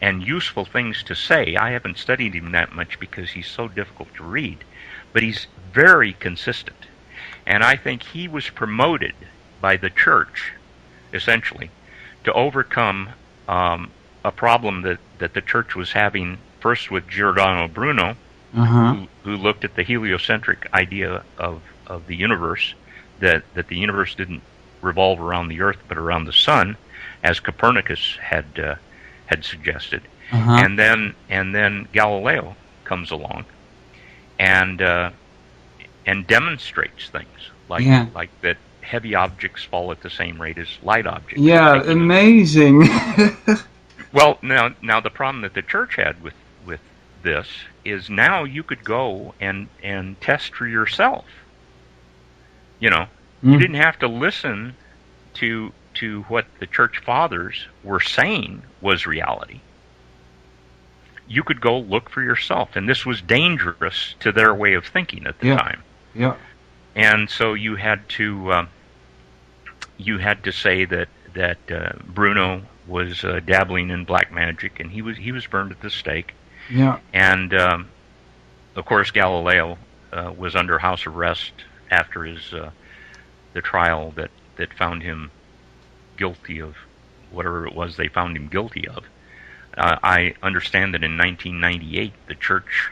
and useful things to say. I haven't studied him that much because he's so difficult to read, but he's very consistent. And I think he was promoted by the church, essentially, to overcome a problem that the church was having first with Giordano Bruno, who looked at the heliocentric idea of the universe, that the universe didn't revolve around the Earth but around the sun, as Copernicus had suggested. And then Galileo comes along and demonstrates things like that heavy objects fall at the same rate as light objects. Yeah, amazing. Well, now the problem that the church had with this is now you could go and test for yourself. You didn't have to listen to what the church fathers were saying was reality. You could go look for yourself, and this was dangerous to their way of thinking at the time. Yeah. And so you had to say that Bruno was dabbling in black magic, and he was burned at the stake. Yeah. And of course, Galileo was under house arrest after the trial that found him guilty of whatever it was they found him guilty of. I understand that in 1998, the church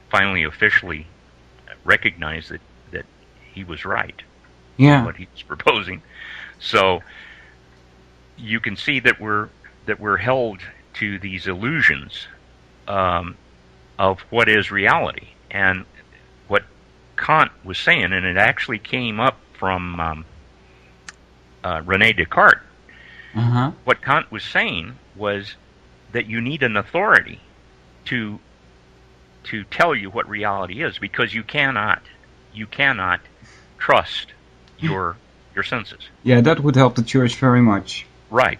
finally officially recognized that he was right. Yeah. What he was proposing. So you can see that we're held to these illusions of what is reality, and what Kant was saying, and it actually came up from René Descartes. What Kant was saying was that you need an authority to tell you what reality is, because you cannot trust your senses. Yeah, that would help the church very much. Right.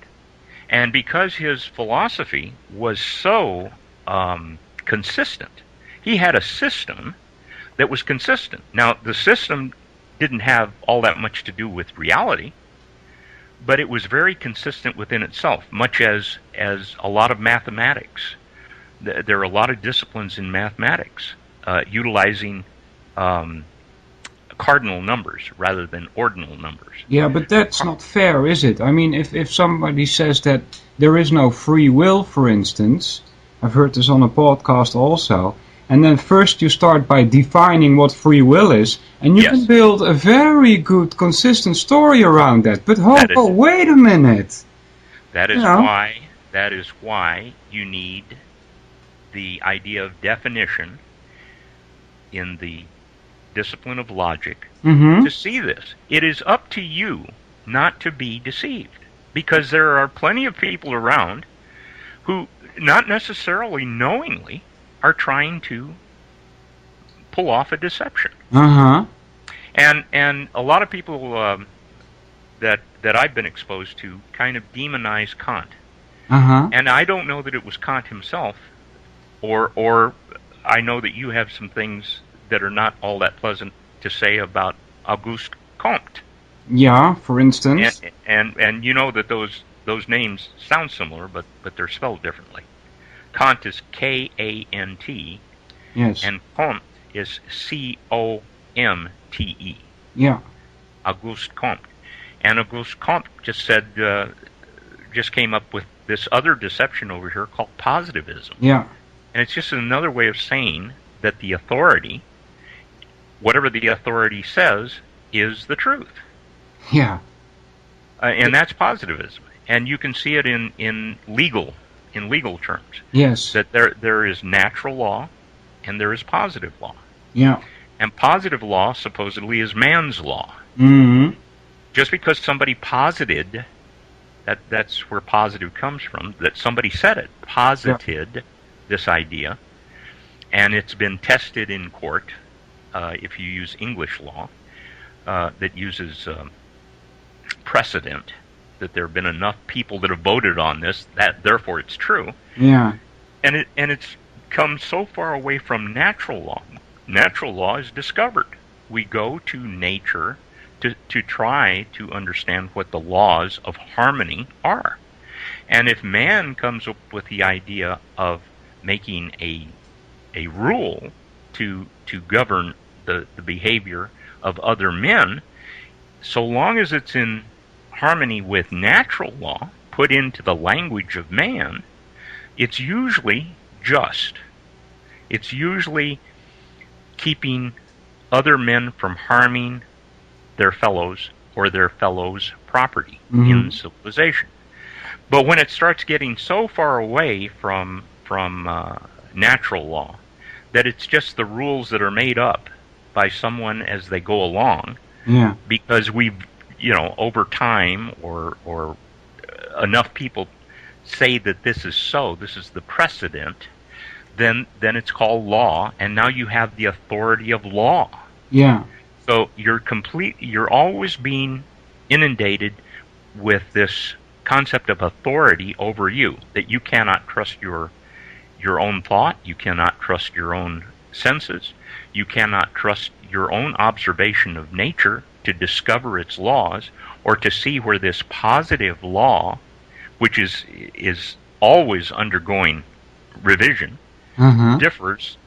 And because his philosophy was so consistent, he had a system that was consistent. Now, the system didn't have all that much to do with reality, but it was very consistent within itself, much as a lot of mathematics. There are a lot of disciplines in mathematics utilizing cardinal numbers rather than ordinal numbers. Yeah, but that's not fair, is it? I mean, if somebody says that there is no free will, for instance, I've heard this on a podcast also, and then first you start by defining what free will is, and you can build a very good, consistent story around that. But wait a minute. That is why you need the idea of definition in the discipline of logic to see this. It is up to you not to be deceived, because there are plenty of people around who, not necessarily knowingly, are trying to pull off a deception. And a lot of people that I've been exposed to kind of demonize Kant. And I don't know that it was Kant himself, or I know that you have some things that are not all that pleasant to say about Auguste Comte. Yeah, for instance. And you know that those names sound similar, but they're spelled differently. Kant is K-A-N-T. Yes. And Comte is C-O-M-T-E. Yeah. Auguste Comte. And Auguste Comte just came up with this other deception over here called positivism. Yeah. And it's just another way of saying that the authority, whatever the authority says, is the truth. Yeah. And that's positivism. And you can see it in legal terms. Yes. That there is natural law and there is positive law. Yeah. And positive law supposedly is man's law. Just because somebody posited, that's where positive comes from, that somebody said it, posited this idea, and it's been tested in court, if you use English law, that uses precedent, that there have been enough people that have voted on this, that therefore it's true. Yeah. And it's come so far away from natural law. Natural law is discovered. We go to nature to try to understand what the laws of harmony are. And if man comes up with the idea of making a rule to govern the behavior of other men, so long as it's in harmony with natural law, put into the language of man, it's usually just. It's usually keeping other men from harming their fellows or their fellows' property in civilization. But when it starts getting so far away from natural law that it's just the rules that are made up by someone as they go along, because we've, over time or enough people say that this is so, this is the precedent, then it's called law, and now you have the authority of law. Yeah. So you're always being inundated with this concept of authority over you, that you cannot trust your own thought, you cannot trust your own senses, you cannot trust your own observation of nature to discover its laws, or to see where this positive law, which is always undergoing revision, differs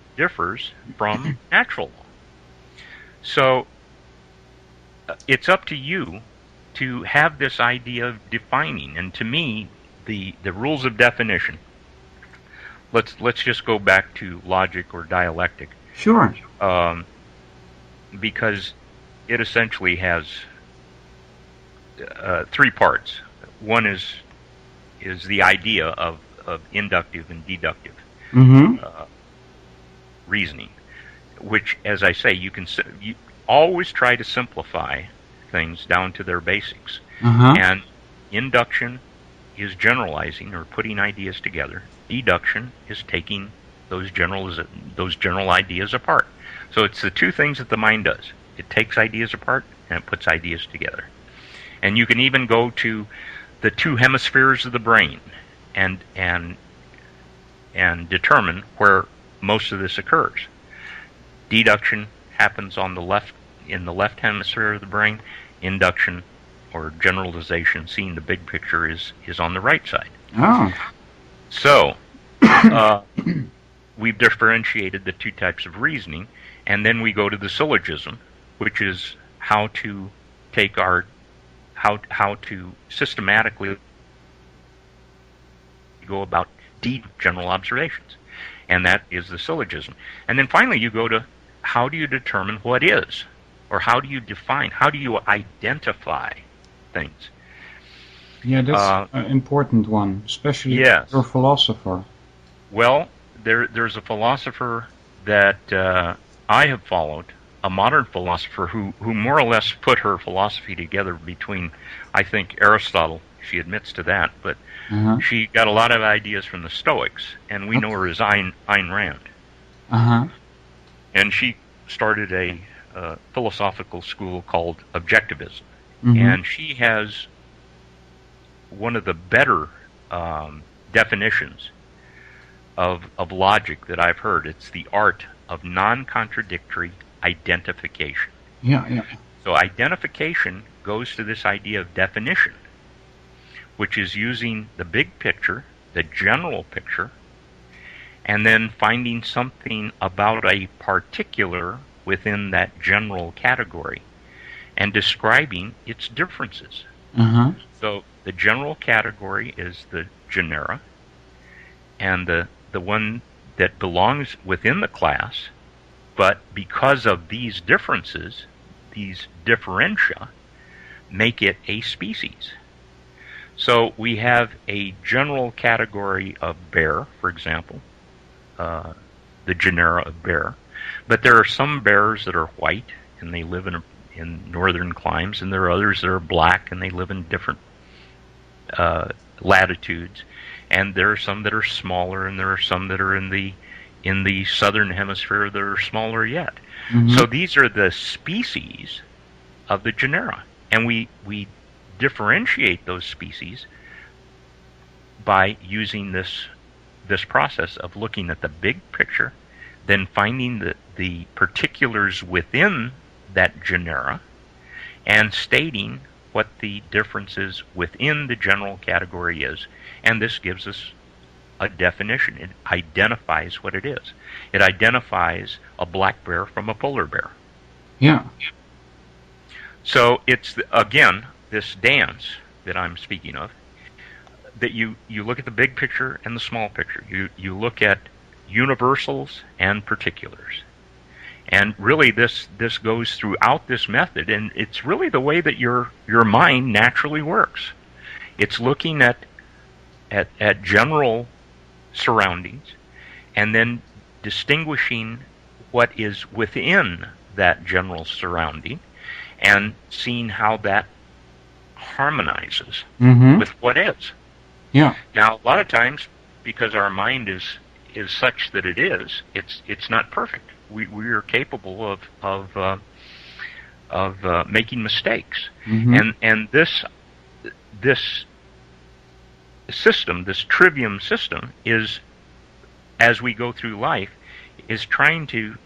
from natural law. So it's up to you to have this idea of defining. And to me, the rules of definition, let's just go back to logic or dialectic. Sure. Because it essentially has three parts. One is the idea of inductive and deductive reasoning, which, as I say, you always try to simplify things down to their basics. And induction is generalizing or putting ideas together. Deduction is taking those general ideas apart. So it's the two things that the mind does. It takes ideas apart and it puts ideas together. And you can even go to the two hemispheres of the brain and determine where most of this occurs. Deduction happens in the left hemisphere of the brain. Induction or generalization, seeing the big picture, is on the right side. Oh. So we've differentiated the two types of reasoning, and then we go to the syllogism, which is how to take how to systematically go about deep general observations, and that is the syllogism. And then finally you go to how do you determine what is, or how do you define, how do you identify things? Yeah, that's an important one, especially Yes. for a philosopher. Well, there's a philosopher that I have followed, a modern philosopher who more or less put her philosophy together between, I think, Aristotle. She admits to that, but she got a lot of ideas from the Stoics, and we know her as Ayn Rand. And she started a philosophical school called Objectivism. And she has one of the better definitions of logic that I've heard. It's the art of non-contradictory identification. Yeah. So identification goes to this idea of definition, which is using the big picture, the general picture, and then finding something about a particular within that general category and describing its differences. So the general category is the genera, and the one that belongs within the class, but because of these differences, these differentia, make it a species. So we have a general category of bear, for example, the genera of bear, but there are some bears that are white and they live in northern climes, and there are others that are black and they live in different latitudes, and there are some that are smaller, and there are some that are in the southern hemisphere that are smaller yet. So these are the species of the genera, and we differentiate those species by using this process of looking at the big picture, then finding the particulars within that genera, and stating what the differences within the general category is. And this gives us a definition. It identifies what it is. It identifies a black bear from a polar bear. Yeah. So it's, again, this dance that I'm speaking of. that you look at the big picture and the small picture. You look at universals and particulars. And really this goes throughout this method, and it's really the way that your mind naturally works. It's looking at general surroundings and then distinguishing what is within that general surrounding and seeing how that harmonizes with what is. Yeah. Now, a lot of times, because our mind is such that it's not perfect. We are capable of making mistakes, and this system, this trivium system, is, as we go through life, is trying to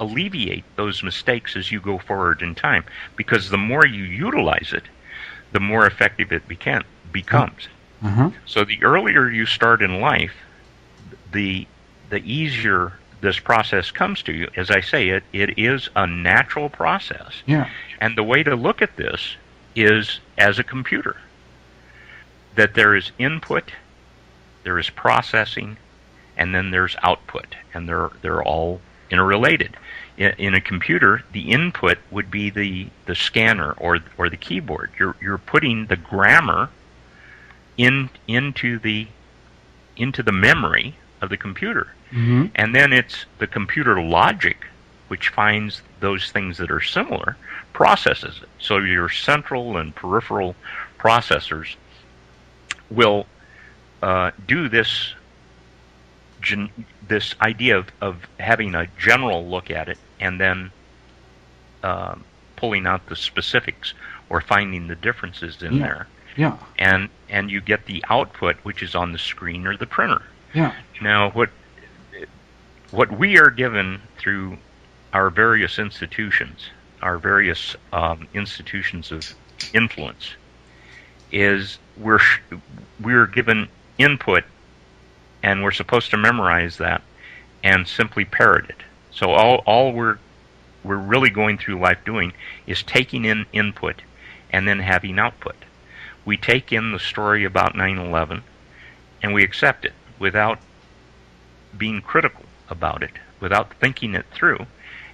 alleviate those mistakes as you go forward in time, because the more you utilize it, the more effective it becomes. So the earlier you start in life, the easier this process comes to you. As I say, it is a natural process. Yeah. And the way to look at this is as a computer. That there is input, there is processing, and then there's output, and they're all interrelated. In a computer, the input would be the scanner or the keyboard. You're putting the grammar into the memory of the computer, and then it's the computer logic which finds those things that are similar, processes it. So your central and peripheral processors will do this idea of having a general look at it and then pulling out the specifics or finding the differences in there. Yeah. And you get the output, which is on the screen or the printer. Yeah. Now, what we are given through our various institutions, institutions of influence, is we're given input, and we're supposed to memorize that and simply parrot it. So all we're really going through life doing is taking in input and then having output. We take in the story about 9/11 and we accept it without being critical about it, without thinking it through,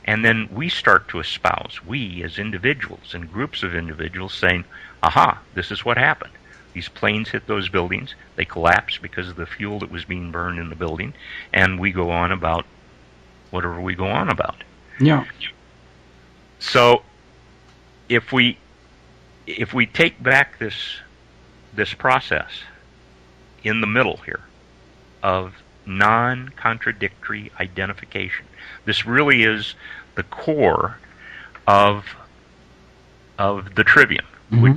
and then we start to espouse, we as individuals and groups of individuals, saying, aha, this is what happened. These planes hit those buildings, they collapsed because of the fuel that was being burned in the building, and we go on about whatever we go on about. Yeah. So if we take back this process in the middle here of non-contradictory identification, this really is the core of the trivium,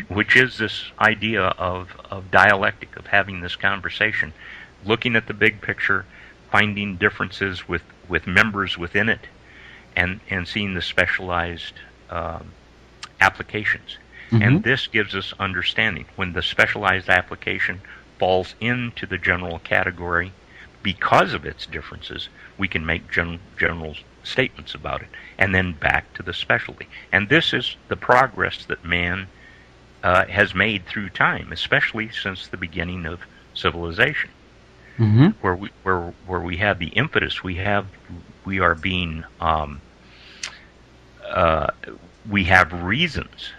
which is this idea of dialectic, of having this conversation, looking at the big picture, finding differences with members within it, and seeing the specialized applications. And this gives us understanding. When the specialized application falls into the general category, because of its differences, we can make general statements about it, and then back to the specialty. And this is the progress that man has made through time, especially since the beginning of civilization, where we have the impetus. We have reasons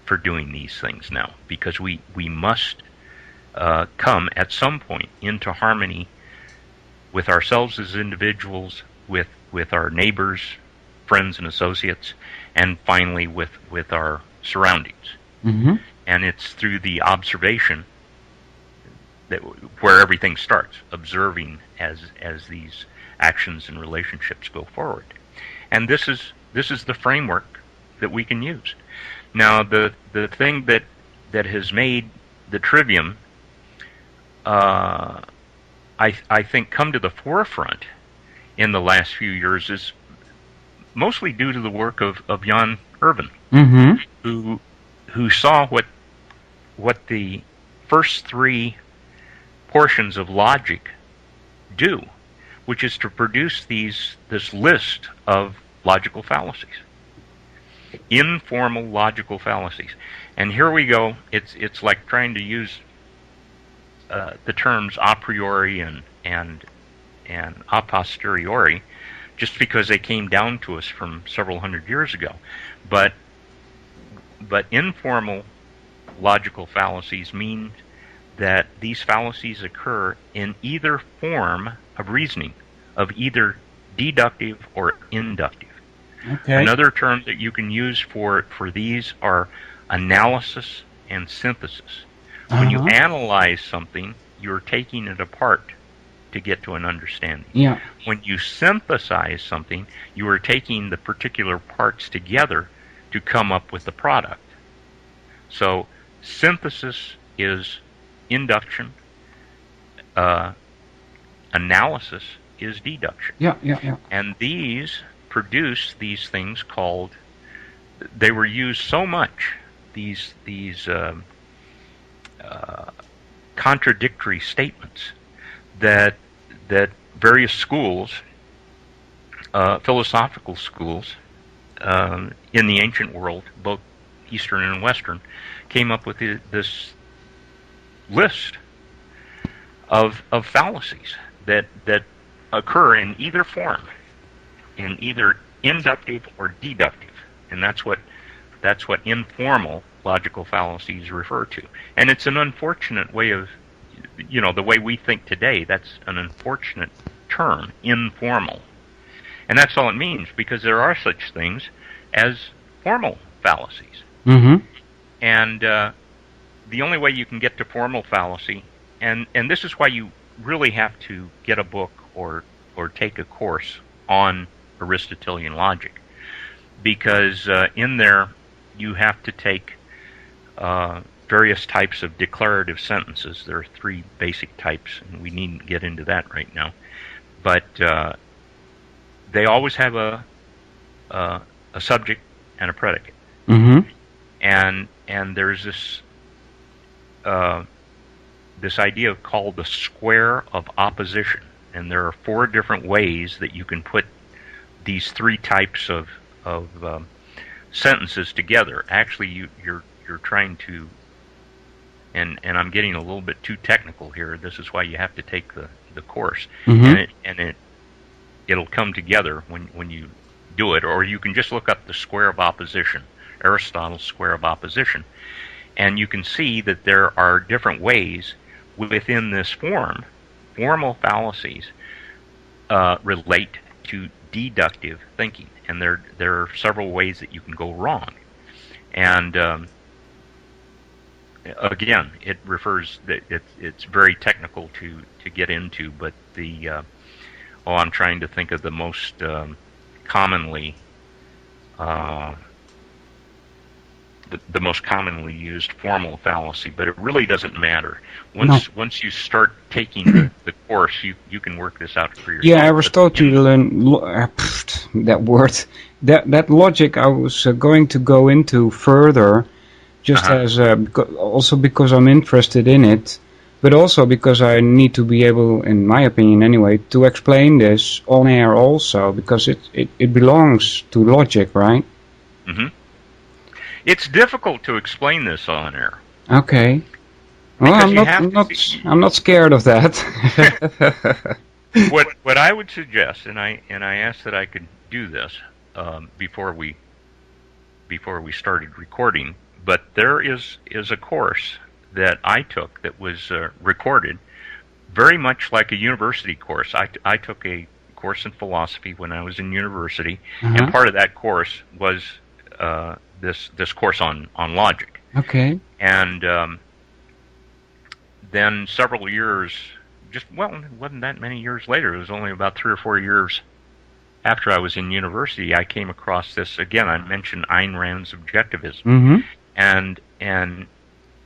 for doing these things now, because we must come at some point into harmony with ourselves as individuals, with our neighbors, friends, and associates, and finally with our surroundings. And it's through the observation where everything starts, observing as these actions and relationships go forward. And this is the framework that we can use. Now, the thing that has made the trivium, I think, come to the forefront in the last few years is mostly due to the work of Jan Irvin, who saw what the first three portions of logic do, which is to produce this list of logical fallacies, informal logical fallacies. And here we go. It's like trying to use the terms a priori and a posteriori just because they came down to us from several hundred years ago. But informal logical fallacies mean that these fallacies occur in either form of reasoning, of either deductive or inductive. Okay. Another term that you can use for these are analysis and synthesis. When you analyze something, you're taking it apart to get to an understanding. Yeah. When you synthesize something, you are taking the particular parts together to come up with the product. So synthesis is induction. Analysis is deduction. Yeah. And these produce these things called, they were used so much, these contradictory statements, that various schools, philosophical schools, in the ancient world, both Eastern and Western, came up with this list of fallacies that occur in either form, in either inductive or deductive, and that's what informal logical fallacies refer to. And it's an unfortunate way of, the way we think today, that's an unfortunate term, informal. And that's all it means, because there are such things as formal fallacies. Mm-hmm. And the only way you can get to formal fallacy, and this is why you really have to get a book or take a course on Aristotelian logic, because in there you have to take various types of declarative sentences. There are 3 basic types, and we needn't get into that right now. But they always have a subject and a predicate. Mm-hmm. And there's this idea called the square of opposition, and there are 4 different ways that you can put these 3 types of sentences together. Actually, you're trying to, and I'm getting a little bit too technical here. This is why you have to take the course, Mm-hmm. and it'll come together when you do it. Or you can just look up the square of opposition, Aristotle's square of opposition, and you can see that there are different ways within this form. Formal fallacies relate to deductive thinking, and there are several ways that you can go wrong. And again, it refers that it's very technical to get into, but I'm trying to think of the most commonly the most commonly used formal fallacy, but it really doesn't matter. Once you start taking the course, you can work this out for yourself. Yeah, Aristotelian, that word, that logic I was going to go into further, just as also because I'm interested in it, but also because I need to be able, in my opinion anyway, to explain this on air also, because it belongs to logic, right? Mm-hmm. It's difficult to explain this on air. Okay. Well, I'm not scared of that. What I would suggest, and I asked that I could do this before we started recording, but there is a course that I took that was recorded, very much like a university course. I took a course in philosophy when I was in university, and part of that course was this course on logic. Okay. And then several years, it wasn't that many years later, it was only about 3 or 4 years after I was in university, I came across this. Again, I mentioned Ayn Rand's objectivism. Mm-hmm. And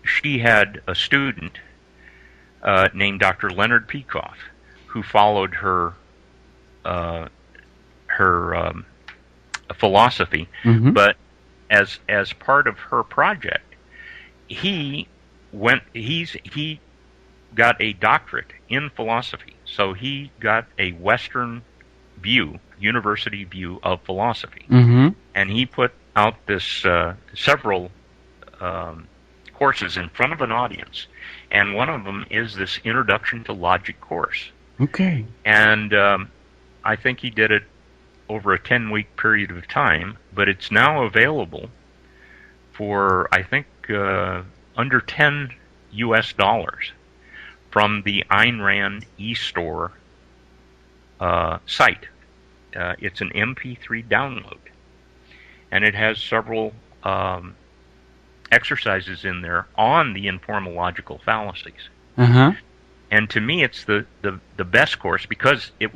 she had a student named Dr. Leonard Peikoff, who followed her philosophy, but as part of her project, he got a doctorate in philosophy. So he got a Western view, university view of philosophy, and he put out this several courses in front of an audience, and one of them is this Introduction to Logic course. Okay. And I think he did it over a 10-week period of time, but it's now available for, I think, under $10 US from the Ayn Rand eStore site. It's an MP3 download, and it has several exercises in there on the informal logical fallacies. Uh-huh. And to me, it's the best course because it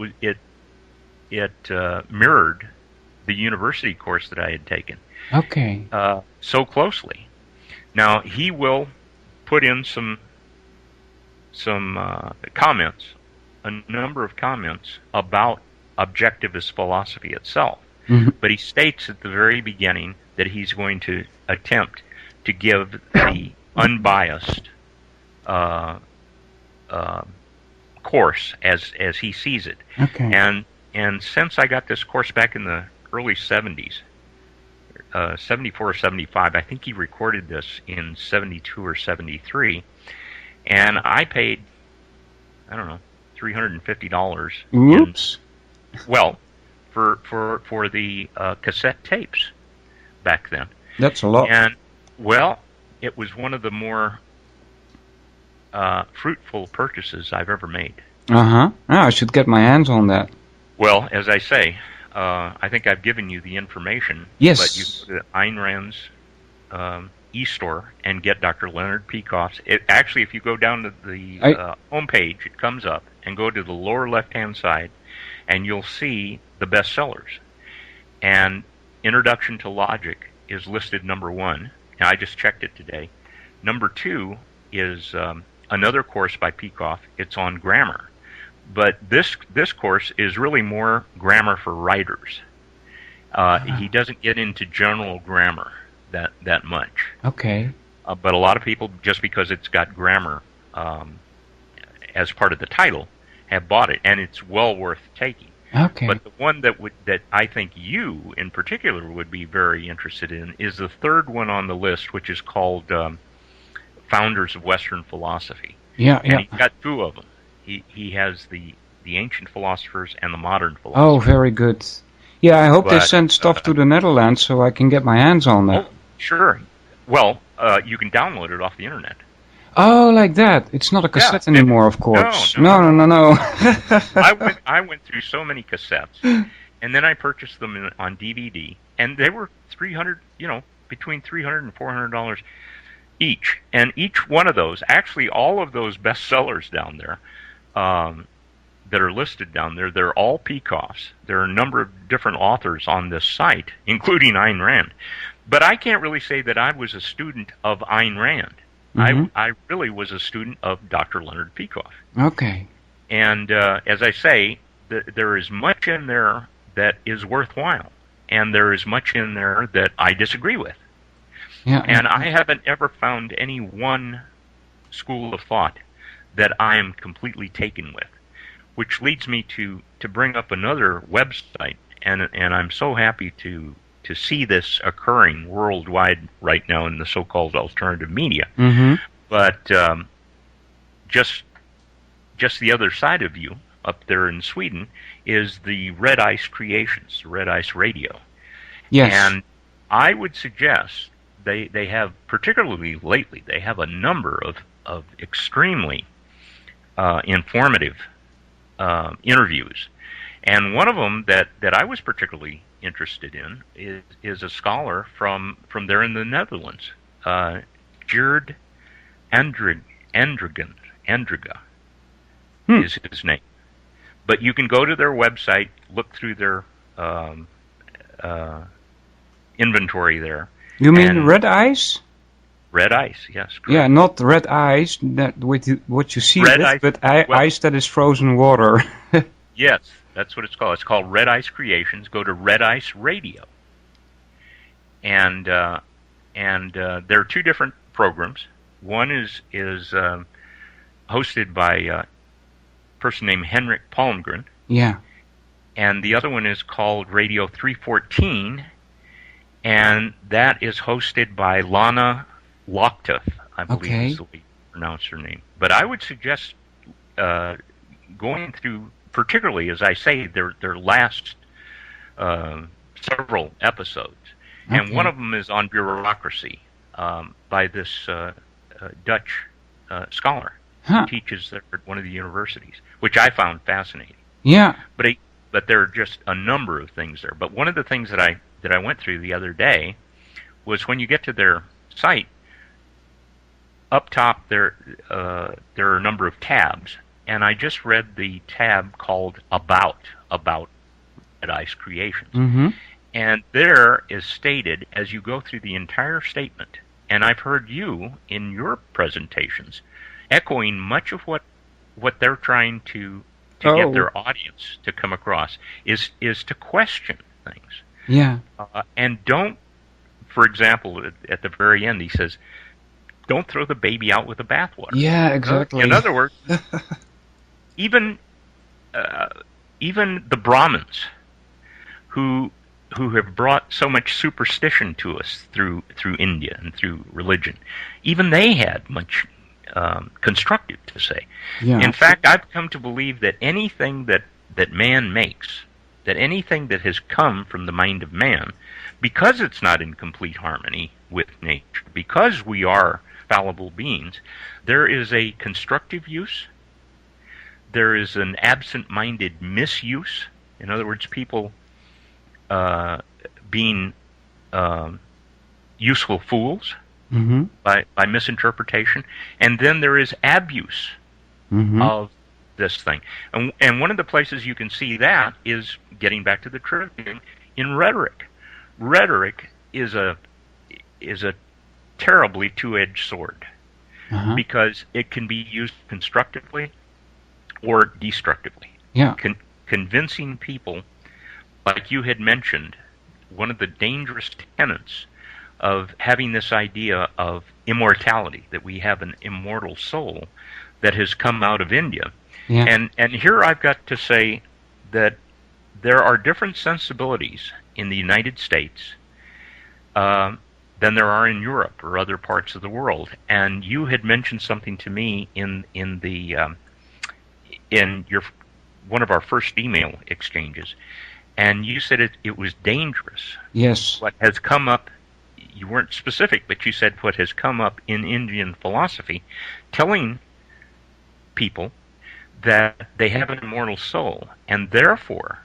mirrored the university course that I had taken. Okay. So closely. Now he will put in some comments, a number of comments about objectivist philosophy itself. Mm-hmm. But he states at the very beginning that he's going to attempt to give the unbiased course as he sees it. Okay. And since I got this course back in the early 70s, 74 or 75, I think he recorded this in 72 or 73, and I paid, I don't know, $350. Oops. Well, for the cassette tapes back then. That's a lot. And, well, it was one of the more fruitful purchases I've ever made. Uh-huh. I should get my hands on that. Well, as I say, I think I've given you the information. Yes. But you go to Ayn Rand's e-store and get Dr. Leonard Peikoff's. Actually, if you go down to the homepage, it comes up, and go to the lower left-hand side, and you'll see the bestsellers. And Introduction to Logic is listed number 1. And I just checked it today. Number 2 is another course by Peikoff. It's on grammar. But this course is really more grammar for writers. He doesn't get into general grammar that much. Okay. But a lot of people, just because it's got grammar as part of the title, have bought it, and it's well worth taking. Okay. But the one that I think you in particular would be very interested in is the third one on the list, which is called Founders of Western Philosophy. Yeah, and yeah. he's got 2 of them. He has the ancient philosophers and the modern philosophers. Oh, very good. Yeah, I hope they But, send stuff to the Netherlands so I can get my hands on that. Oh, sure. Well, you can download it off the internet. Oh, like that. It's not a cassette anymore, of course. No. I went through so many cassettes, and then I purchased them on DVD, and they were $300, between $300 and $400 each. And each one of those, actually all of those bestsellers down there, that are listed down there, they're all Peikoffs. There are a number of different authors on this site, including Ayn Rand. But I can't really say that I was a student of Ayn Rand. Mm-hmm. I really was a student of Dr. Leonard Peikoff. Okay. And as I say, there is much in there that is worthwhile, and there is much in there that I disagree with. Yeah. And I haven't ever found any one school of thought that I am completely taken with, which leads me to bring up another website, and I'm so happy to see this occurring worldwide right now in the so-called alternative media. Mm-hmm. But just the other side of you, up there in Sweden, is the Red Ice Creations, Red Ice Radio. Yes. And I would suggest they have, particularly lately, they have a number of extremely informative interviews. And one of them that I was particularly interested in is a scholar from there in the Netherlands, Geert Andriga is his name. But you can go to their website, look through their inventory there. You mean Red Ice? Red Ice, yes. Correct. Yeah, not red ice, that what you see Red with, ice, but well, ice that is frozen water. Yes, that's what it's called. It's called Red Ice Creations. Go to Red Ice Radio. And there are 2 different programs. One is hosted by a person named Henrik Palmgren. Yeah. And the other one is called Radio 314, and that is hosted by Lana Locktuff. I believe is the way you pronounce her name. But I would suggest going through, particularly, as I say, their last several episodes. And one of them is on bureaucracy by this Dutch scholar who teaches at one of the universities, which I found fascinating. Yeah. But there are just a number of things there. But one of the things that I went through the other day was when you get to their site, up top there are a number of tabs, and I just read the tab called About Red Ice Creations. Mm-hmm. And there is stated, as you go through the entire statement, and I've heard you in your presentations echoing much of what they're trying to get their audience to come across, is to question things. Yeah. And don't, for example, at the very end, he says, don't throw the baby out with the bathwater. Yeah, exactly. In other words, even the Brahmins, who have brought so much superstition to us through India and through religion, even they had much constructive to say. Yeah. In fact, I've come to believe that anything that man makes, that anything that has come from the mind of man, because it's not in complete harmony with nature, because we are fallible beings, there is a constructive use, there is an absent-minded misuse. In other words, people being useful fools by misinterpretation, and then there is abuse of this thing. And one of the places you can see that is, getting back to the trivium, in rhetoric. Rhetoric is a terribly two-edged sword, because it can be used constructively or destructively. Yeah. Convincing people, like you had mentioned, one of the dangerous tenets of having this idea of immortality, that we have an immortal soul that has come out of India. Yeah. And here I've got to say that there are different sensibilities in the United States than there are in Europe or other parts of the world. And you had mentioned something to me in your one of our first email exchanges, and you said it was dangerous. Yes. What has come up, you weren't specific, but you said what has come up in Indian philosophy, telling people that they have an immortal soul, and therefore,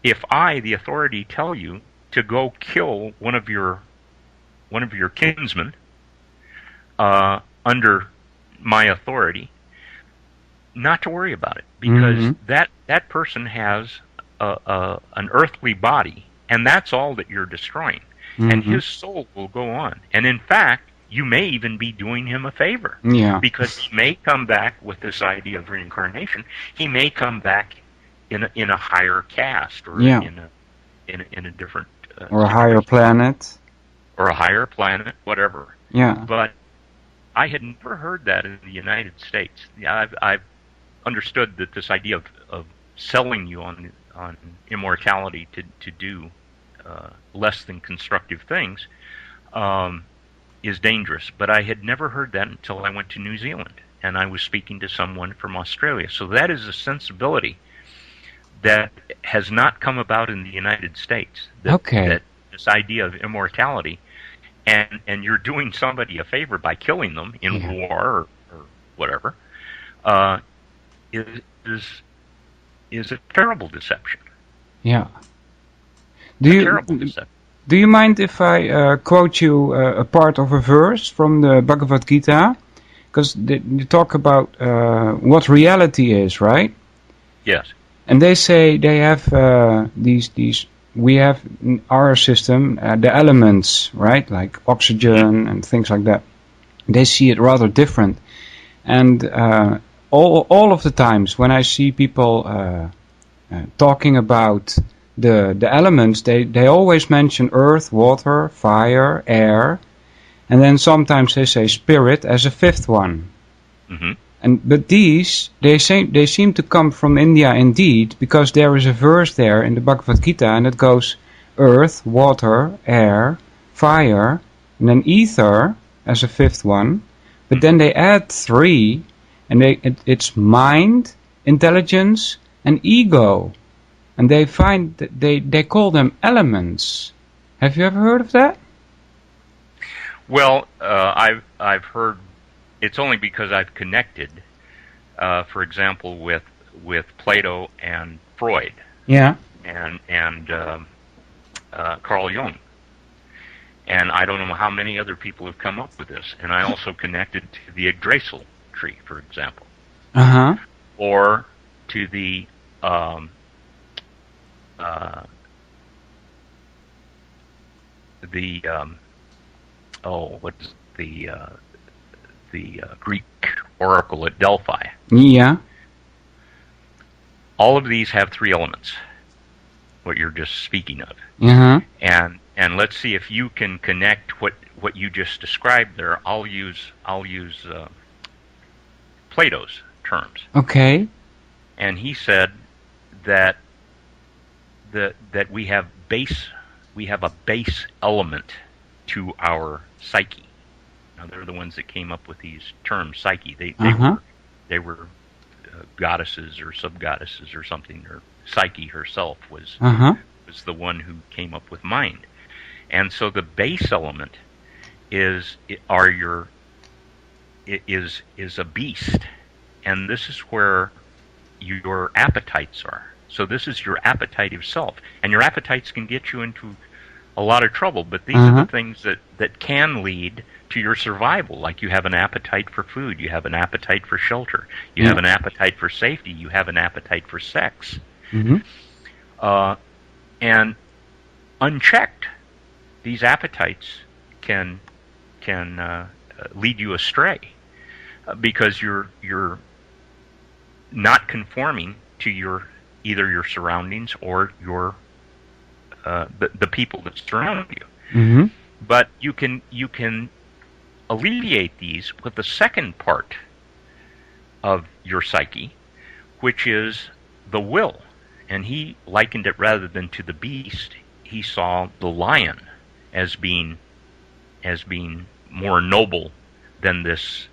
if I, the authority, tell you to go kill one of your kinsmen under my authority, not to worry about it, because that person has an earthly body, and that's all that you're destroying, and his soul will go on. And in fact, you may even be doing him a favor, because he may come back with this idea of reincarnation. He may come back in a higher caste, or in a different or a higher planet, or a higher planet, whatever. Yeah. But I had never heard that in the United States. I've understood that this idea of selling you on immortality to do less than constructive things is dangerous. But I had never heard that until I went to New Zealand, and I was speaking to someone from Australia. So that is a sensibility that has not come about in the United States. That this idea of immortality, and you're doing somebody a favor by killing them in war or whatever, is a terrible deception. Yeah. Terrible deception. Do you mind if I quote you a part of a verse from the Bhagavad Gita? Because you talk about what reality is, right? Yes. And they say they have these. We have in our system the elements, right, like oxygen and things like that. They see it rather different, and all of the times when I see people talking about the elements, they always mention earth, water, fire, air, and then sometimes they say spirit as a fifth one. But these they seem to come from India indeed, because there is a verse there in the Bhagavad Gita, and it goes earth, water, air, fire, and then ether as a fifth one. But then they add 3, and it's mind, intelligence, and ego. And they find that they call them elements. Have you ever heard of that? Well, I've heard. It's only because I've connected, for example, with Plato and Freud. Yeah. And Carl Jung. And I don't know how many other people have come up with this. And I also connected to the Yggdrasil tree, for example. Uh-huh. Or to the what's the Greek oracle at Delphi. Yeah. All of these have 3 elements, what you're just speaking of. Uh-huh. And let's see if you can connect what you just described there. I'll use Plato's terms. Okay. And he said that we have a base element to our psyche. Now they're the ones that came up with these terms, psyche. They were goddesses or sub-goddesses or something, or Psyche herself was the one who came up with mind. And so the base element is a beast, and this is where your appetites are. So this is your appetitive self, and your appetites can get you into a lot of trouble, but these are the things that can lead to your survival. Like you have an appetite for food, you have an appetite for shelter, you have an appetite for safety, you have an appetite for sex. And unchecked, these appetites can lead you astray because you're not conforming to either your surroundings or the people that surround you. But you can alleviate these with the second part of your psyche, which is the will. And he likened it, rather than to the beast, he saw the lion as being more noble than this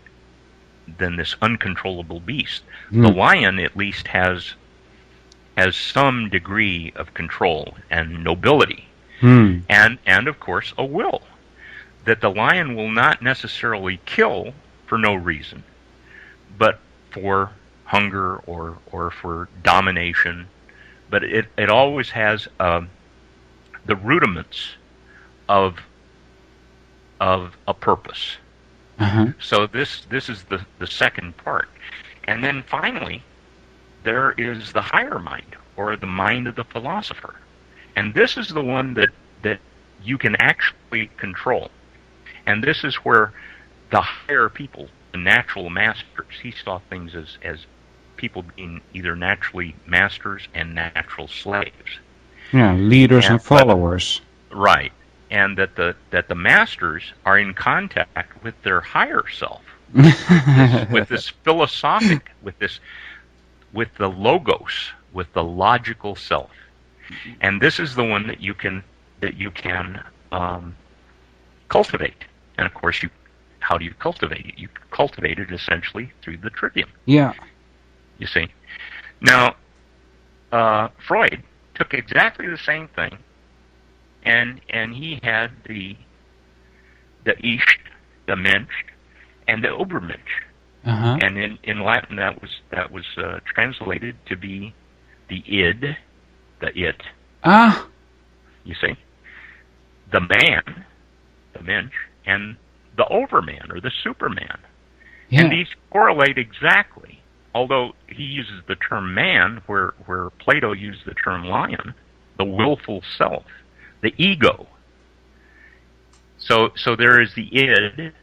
uncontrollable beast. The lion at least has some degree of control and nobility, and of course a will, that the lion will not necessarily kill for no reason, but for hunger or for domination. But it always has the rudiments of a purpose. So this is the second part. And then finally, there is the higher mind, or the mind of the philosopher. And this is the one that you can actually control. And this is where the higher people, the natural masters, he saw things as people being either naturally masters and natural slaves. Yeah, leaders and followers. Right. And that the masters are in contact with their higher self, with this philosophic, with the logos, with the logical self. And this is the one that you can cultivate. And of course, how do you cultivate it? You cultivate it essentially through the trivium. Yeah. You see. Now, Freud took exactly the same thing, and he had the Ich, the Mensch, and the Übermensch. And in Latin that was translated to be the id, the it. You see, the man, the Mensch, and the Overman, or the Superman. Yeah. And these correlate exactly. Although he uses the term man, where Plato used the term lion, the willful self, the ego. So there is the id,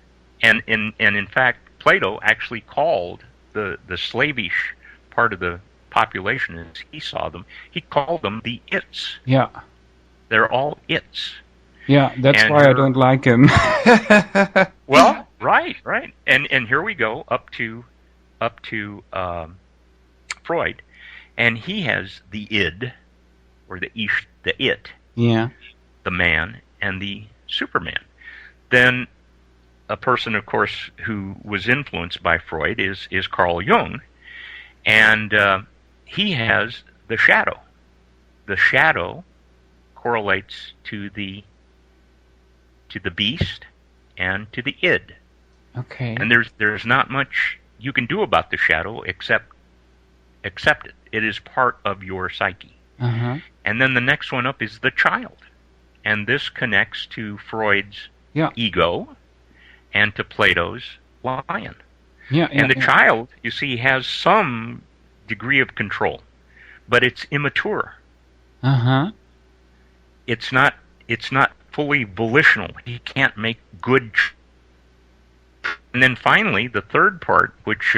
and in fact, Plato actually called the slavish part of the population, as he saw them, he called them the its. Yeah. They're all its. Yeah, that's why I don't like him. Well, right. And here we go up to Freud, and he has the id, or the ich, the it, yeah, the man, and the Superman. Then a person, of course, who was influenced by Freud is Carl Jung, and he has the shadow. The shadow correlates to the beast and to the id. Okay. And there's not much you can do about the shadow except accept it. It is part of your psyche. Uh-huh. And then the next one up is the child. And this connects to Freud's ego and to Plato's lion. And the child, you see, has some degree of control, but it's immature. Uh-huh. It's not fully volitional. He can't make good. And then finally, the third part, which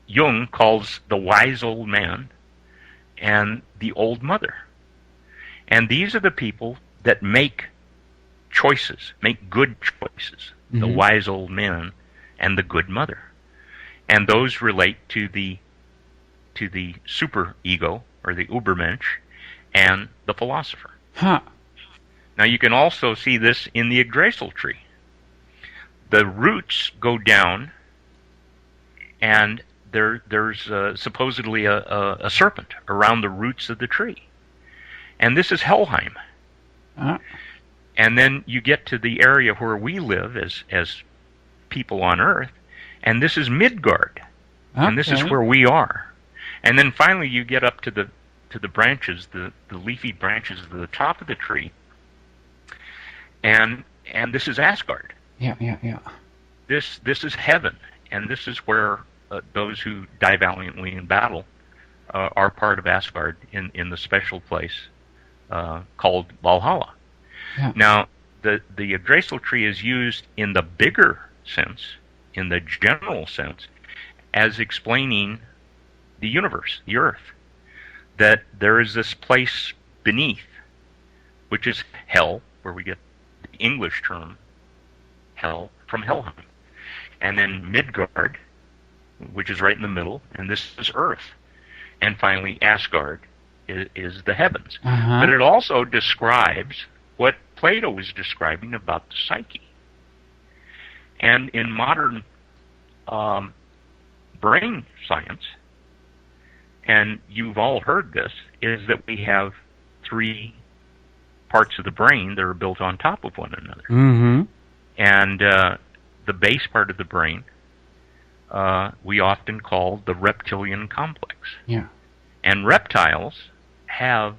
Jung calls the wise old man and the old mother. And these are the people that make choices, make good choices. Mm-hmm. The wise old man and the good mother. And those relate to the super ego, or the Übermensch, and the philosopher. Huh. Now you can also see this in the Yggdrasil tree. The roots go down, and there's supposedly a serpent around the roots of the tree. And this is Helheim. And then you get to the area where we live as people on Earth, and this is Midgard. Okay. And this is where we are. And then finally you get up to the branches, the leafy branches at the top of the tree, and this is Asgard. Yeah. This is heaven, and this is where those who die valiantly in battle are part of Asgard in the special place called Valhalla. Yeah. Now, the Yggdrasil tree is used in the bigger sense, in the general sense, as explaining the universe, the Earth, that there is this place beneath, which is hell, where we get the English term hell from Helheim, and then Midgard, which is right in the middle, and this is Earth, and finally Asgard is the heavens. Uh-huh. But it also describes what Plato was describing about the psyche. And in modern brain science, and you've all heard this, is that we have three parts of the brain that are built on top of one another. Mm-hmm. And the base part of the brain we often call the reptilian complex. Yeah. And reptiles have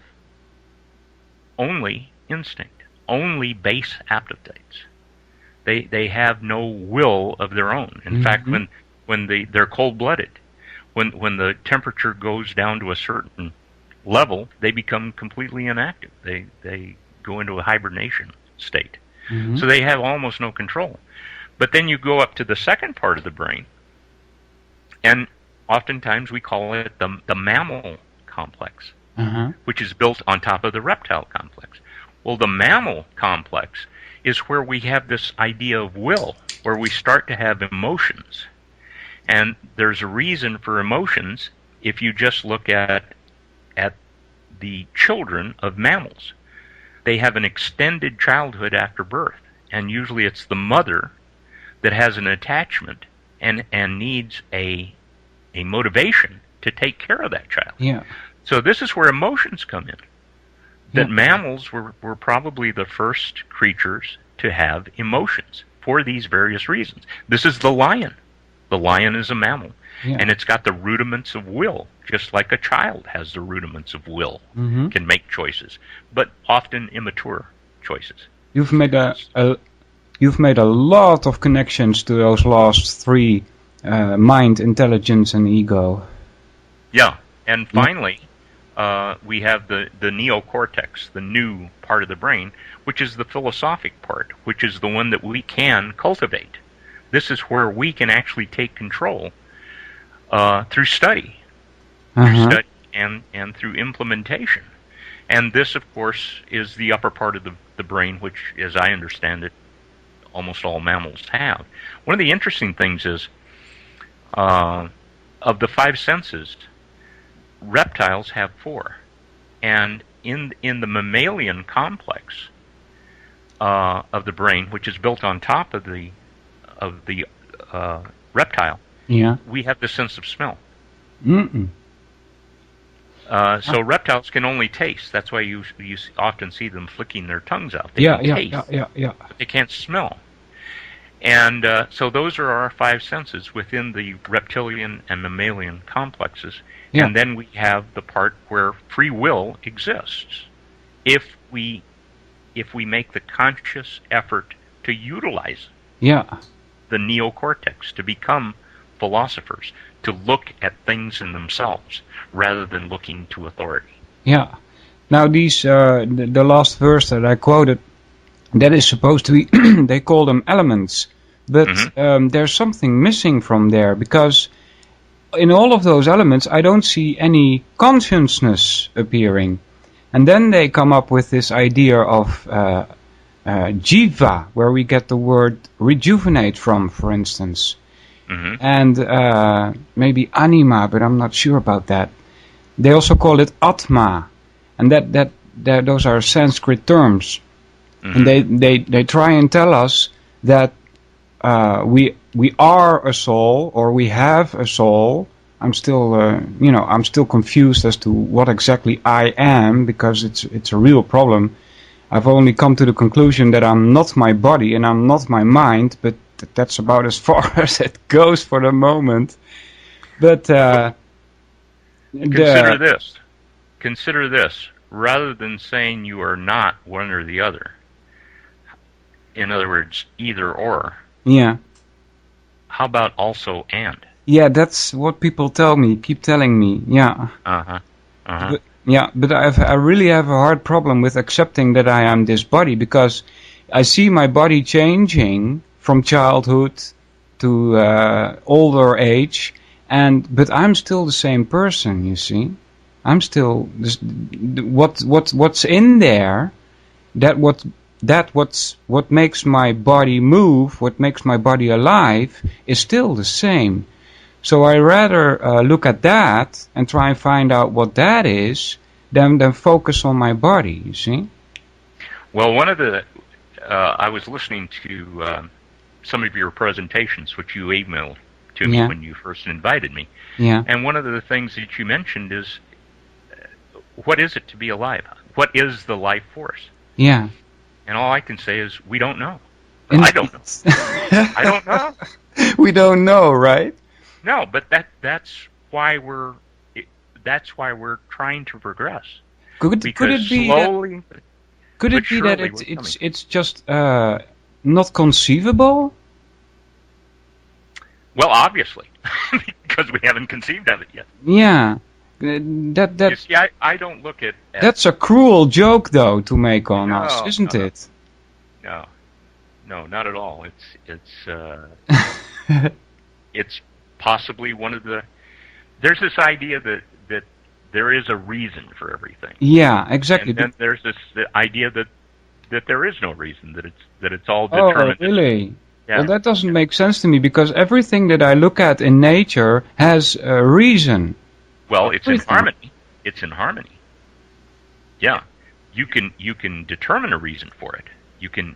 only instinct, only base appetites. They have no will of their own. In fact, when they're cold-blooded, when the temperature goes down to a certain level, they become completely inactive. They go into a hibernation state. Mm-hmm. So they have almost no control. But then you go up to the second part of the brain, and oftentimes we call it the mammal complex, which is built on top of the reptile complex. Well, the mammal complex is where we have this idea of will, where we start to have emotions. And there's a reason for emotions if you just look at the children of mammals. They have an extended childhood after birth, and usually it's the mother that has an attachment and needs a motivation to take care of that child. Yeah. So this is where emotions come in. That mammals were probably the first creatures to have emotions for these various reasons. This is the lion. The lion is a mammal, and it's got the rudiments of will, just like a child has the rudiments of will, can make choices, but often immature choices. You've made a lot of connections to those last three, mind, intelligence, and ego. Yeah, and finally, we have the neocortex, the new part of the brain, which is the philosophic part, which is the one that we can cultivate. This is where we can actually take control through study, and through implementation. And this, of course, is the upper part of the brain, which, as I understand it, almost all mammals have. One of the interesting things is, of the five senses, reptiles have four. And in the mammalian complex, of the brain, which is built on top of the reptile, Yeah. we have the sense of smell. Mm-mm. So reptiles can only taste. That's why you often see them flicking their tongues out. They Yeah, can yeah, taste, yeah. but they can't smell. And so those are our five senses within the reptilian and mammalian complexes. Yeah. And then we have the part where free will exists. If we make the conscious effort to utilize Yeah. the neocortex, to become philosophers, to look at things in themselves rather than looking to authority. Yeah. Now these, the last verse that I quoted, that is supposed to be, they call them elements, but there's something missing from there, because in all of those elements I don't see any consciousness appearing. And then they come up with this idea of jiva, where we get the word rejuvenate from, for instance. And maybe anima, but I'm not sure about that. They also call it atma, and that those are Sanskrit terms. And they try and tell us that we are a soul, or we have a soul. I'm still I'm still confused as to what exactly I am, because it's a real problem. I've only come to the conclusion that I'm not my body and I'm not my mind, but that's about as far as it goes for the moment. But Consider this. Rather than saying you are not one or the other, in other words, either or, yeah. How about also and? Yeah, that's what people keep telling me. Yeah. But I really have a hard problem with accepting that I am this body, because I see my body changing from childhood to older age, but I'm still the same person, you see. I'm still what's in there, what makes my body move, what makes my body alive, is still the same. So I rather look at that and try and find out what that is than focus on my body, you see? Well, one of the I was listening to some of your presentations, which you emailed to me when you first invited me. Yeah. And one of the things that you mentioned is, what is it to be alive? What is the life force? Yeah. And all I can say is, we don't know. I don't know. I don't know. We don't know, right? No, but that's why we're trying to progress. Could it be slowly, that it's just not conceivable? Well, obviously, because we haven't conceived of it yet. Yeah. You see, I don't look at that's a cruel joke, though, to make on us, isn't it? No, not at all. It's possibly one of the. There's this idea that there is a reason for everything. Yeah, exactly. And then there's this idea that there is no reason, that it's all determined. Oh, really? Yeah. Well, that doesn't make sense to me, because everything that I look at in nature has a reason. Well, it's in harmony. It's in harmony. Yeah, you can determine a reason for it. You can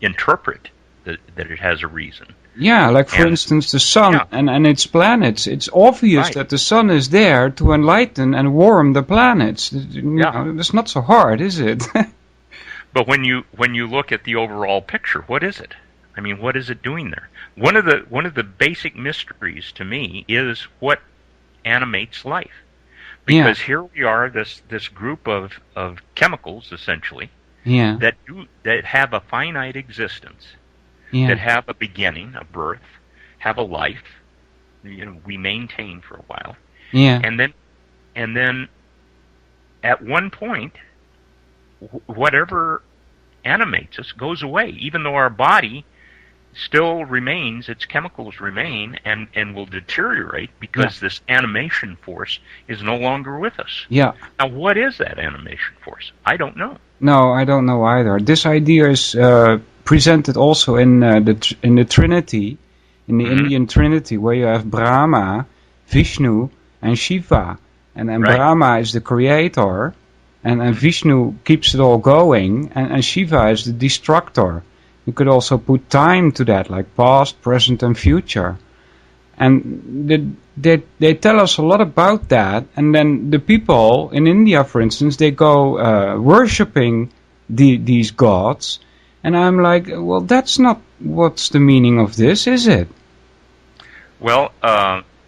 interpret that it has a reason. Yeah, like for instance the sun and its planets. It's obvious that the sun is there to enlighten and warm the planets. It's not so hard, is it? But when you look at the overall picture, what is it? I mean, what is it doing there? One of the basic mysteries to me is what animates life. Because here we are, this group of chemicals, essentially, that have a finite existence, that have a beginning, a birth, have a life, we maintain for a while. Yeah. And then at one point, whatever animates us goes away, even though our body still remains, its chemicals remain, and will deteriorate because this animation force is no longer with us. Yeah. Now, what is that animation force? I don't know. No, I don't know either. This idea is presented also in the Trinity, in the Indian Trinity, where you have Brahma, Vishnu, and Shiva. And Brahma is the creator, and Vishnu keeps it all going, and Shiva is the destructor. You could also put time to that, like past, present, and future. And they tell us a lot about that, and then the people in India, for instance, they go worshipping these gods, and I'm like, well, that's not what's the meaning of this, is it? Well,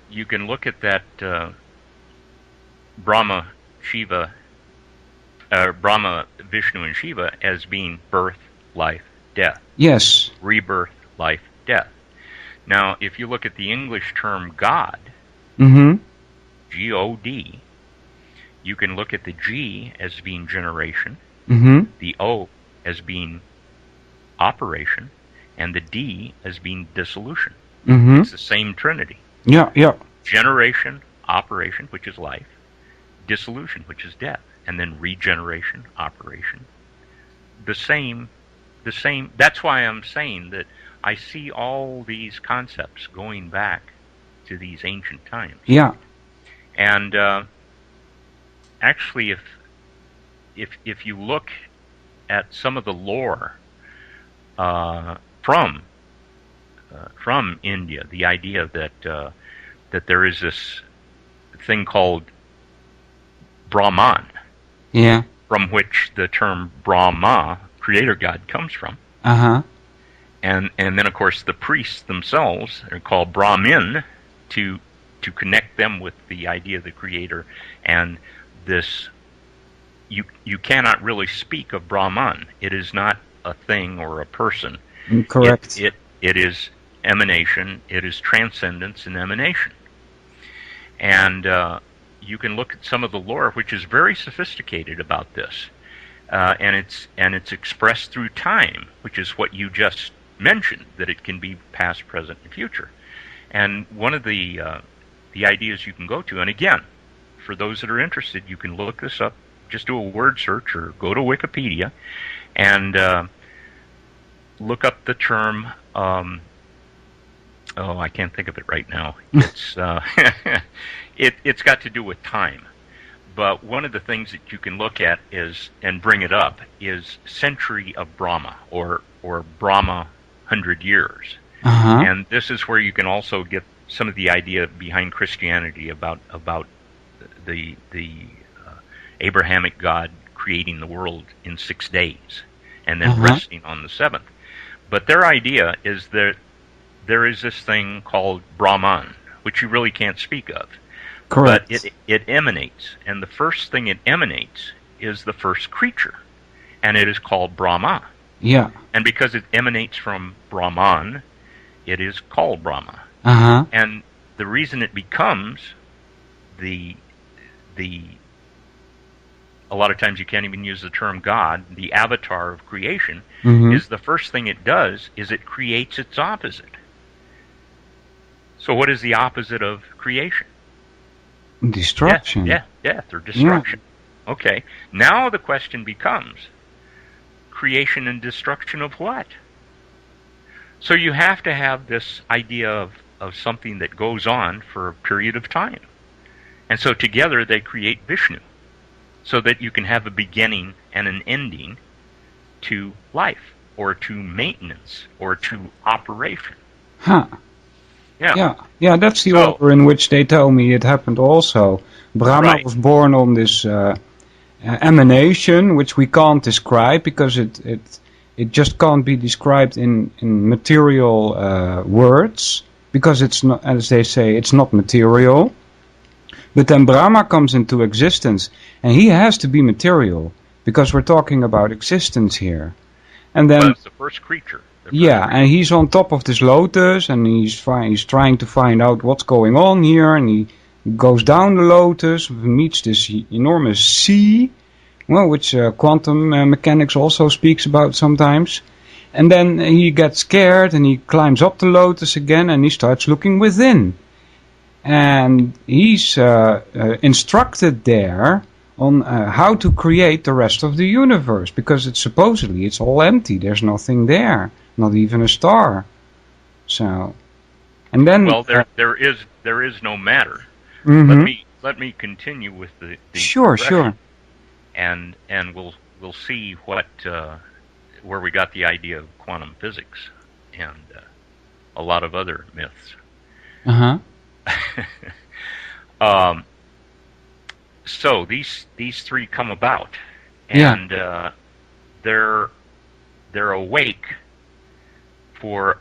you can look at that Brahma, Vishnu, and Shiva as being birth, life, death. Yes. Rebirth, life, death. Now, if you look at the English term God, G-O-D, you can look at the G as being generation, the O as being operation, and the D as being dissolution. It's the same Trinity. Yeah, yeah. Generation, operation, which is life, dissolution, which is death, and then regeneration, operation. The same. That's why I'm saying that I see all these concepts going back to these ancient times. Yeah. And actually, if you look at some of the lore from India, the idea that there is this thing called Brahman, from which the term Brahma, creator god, comes from. And then, of course, the priests themselves are called Brahmin to connect them with the idea of the creator. And this, you cannot really speak of Brahman. It is not a thing or a person. Correct. It is emanation. It is transcendence and emanation. And you can look at some of the lore, which is very sophisticated about this, and it's expressed through time, which is what you just mentioned, that it can be past, present, and future. And one of the ideas you can go to, and again, for those that are interested, you can look this up. Just do a word search or go to Wikipedia and look up the term. I can't think of it right now. It's it's got to do with time. But one of the things that you can look at is, and bring it up, is century of Brahma, or Brahma 100 years. And this is where you can also get some of the idea behind Christianity about the Abrahamic God creating the world in 6 days and then resting on the seventh. But their idea is that there is this thing called Brahman, which you really can't speak of. Correct. But it emanates, and the first thing it emanates is the first creature, and it is called Brahma. Yeah. And because it emanates from Brahman, it is called Brahma. And the reason it becomes a lot of times you can't even use the term God, the avatar of creation, is the first thing it does is it creates its opposite. So what is the opposite of creation? Destruction. Death or destruction. Yeah. Okay. Now the question becomes, creation and destruction of what? So you have to have this idea of something that goes on for a period of time. And so together they create Vishnu, so that you can have a beginning and an ending to life, or to maintenance, or to operation. Yeah, that's the order in which they tell me it happened also. Brahma was born on this emanation, which we can't describe, because it just can't be described in material words, because it's not, as they say, it's not material. But then Brahma comes into existence, and he has to be material, because we're talking about existence here. And then, well, it's the first creature. And he's on top of this lotus, and he's trying to find out what's going on here, and he goes down the lotus, meets this enormous sea, well, which quantum mechanics also speaks about sometimes. And then he gets scared, and he climbs up the lotus again, and he starts looking within. And he's instructed there on how to create the rest of the universe, because supposedly it's all empty. There's nothing there, not even a star. So, and then there is no matter. Let me continue with the sure. and we'll see what where we got the idea of quantum physics and a lot of other myths. So these three come about, and they're awake for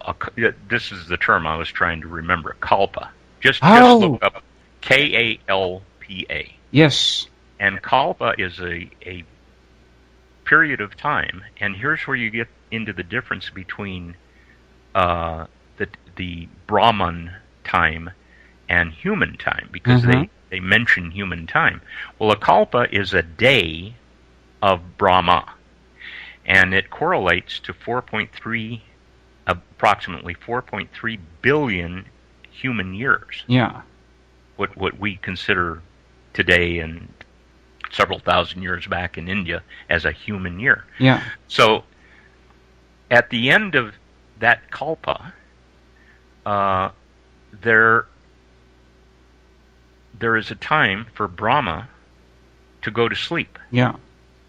this is the term I was trying to remember, kalpa. Just look up Kalpa. Yes. And kalpa is a period of time, and here's where you get into the difference between the Brahman time and human time, because they mention human time. Well, a kalpa is a day of Brahma, and it correlates to approximately 4.3 billion human years. Yeah. What we consider today and several thousand years back in India as a human year. Yeah. So at the end of that kalpa, there is a time for Brahma to go to sleep. Yeah.